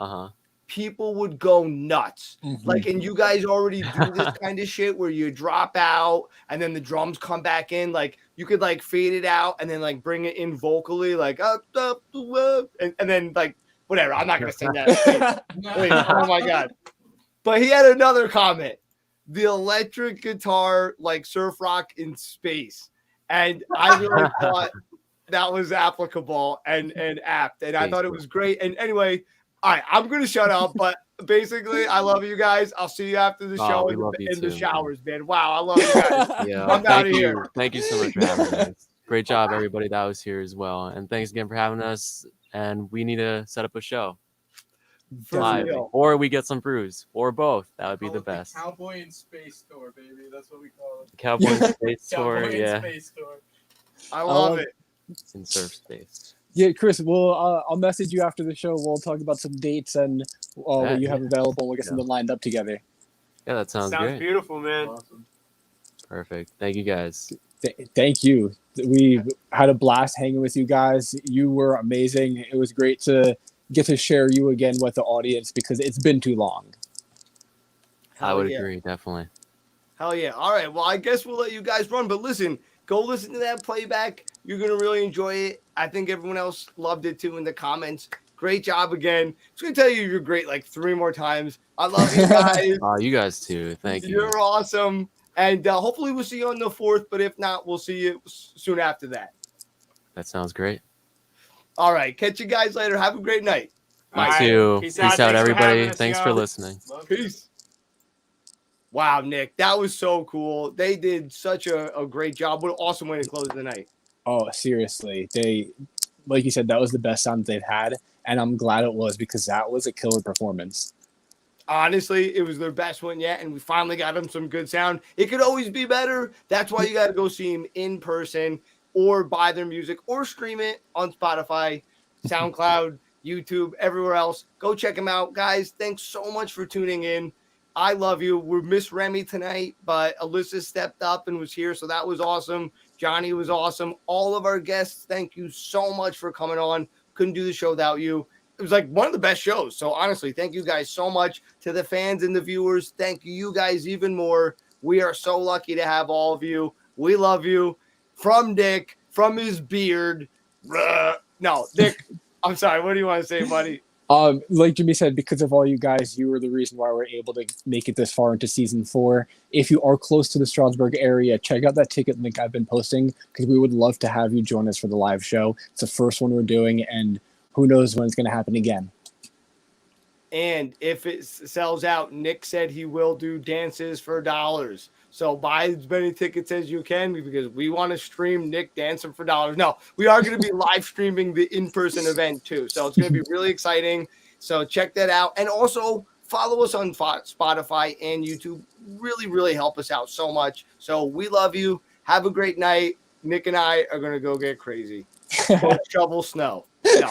people would go nuts. Like, and you guys already do this kind of shit where you drop out and then the drums come back in. Like, you could like fade it out and then like bring it in vocally, like and then like whatever. I'm not gonna sing that. Wait, oh my god! But he had another comment: the electric guitar, like surf rock in space, and I really thought that was applicable and apt, and I thought it was great. And anyway, all right, I'm gonna shut up. But basically, I love you guys. I'll see you after the show in the showers, man. Wow, I love you guys. Yeah, I'm out of here. Thank you so much for having us. Great job, everybody that was here as well, and thanks again for having us. And we need to set up a show. Live. Or we get some brews, or both. That would be the best. Cowboy in Space Tour, baby. That's what we call it. Cowboy in Space Tour, Cowboy in yeah. Space Tour. I love it. In surf space. Yeah, Chris, I'll message you after the show. We'll talk about some dates and what you have available. We'll get something lined up together. Yeah, that sounds great. Beautiful, man. Awesome. Perfect. Thank you guys. Thank you. We had a blast hanging with you guys. You were amazing. It was great to get to share you again with the audience because it's been too long. I would agree, definitely. Hell yeah. All right. Well, I guess we'll let you guys run. But listen, go listen to that playback. You're going to really enjoy it. I think everyone else loved it too in the comments. Great job again. I'm just going to tell you you're great like 3 more times. I love you guys. You guys too. Thank you. You're awesome. And hopefully we'll see you on the 4th. But if not, we'll see you soon after that. That sounds great. All right. Catch you guys later. Have a great night. You too. Peace out, everybody. Thanks for listening. Peace. Wow, Nick, that was so cool. They did such a great job. What an awesome way to close the night. Oh, seriously. They, like you said, that was the best sound they've had. And I'm glad it was because that was a killer performance. Honestly, it was their best one yet. And we finally got them some good sound. It could always be better. That's why you got to go see them in person or buy their music or stream it on Spotify, SoundCloud, YouTube, everywhere else. Go check them out. Guys, thanks so much for tuning in. I love you. We missed Remy tonight, but Alyssa stepped up and was here, so that was awesome. Johnny was awesome. All of our guests, thank you so much for coming on. Couldn't do the show without you. It was like one of the best shows. So honestly, thank you guys so much. To the fans and the viewers, thank you guys even more. We are so lucky to have all of you. We love you. From Dick, from his beard. No, Dick, I'm sorry. What do you want to say, buddy? Like Jimmy said, because of all you guys, you were the reason why we're able to make it this far into season 4. If you are close to the Strasbourg area, check out that ticket link I've been posting because we would love to have you join us for the live show. It's the first one we're doing, and who knows when it's going to happen again. And if it sells out, Nick said he will do dances for $. So buy as many tickets as you can because we want to stream Nick dancing for $. No, we are going to be live streaming the in-person event too. So it's going to be really exciting. So check that out. And also follow us on Spotify and YouTube. Really, really help us out so much. So we love you. Have a great night. Nick and I are going to go get crazy. Go shovel snow. No.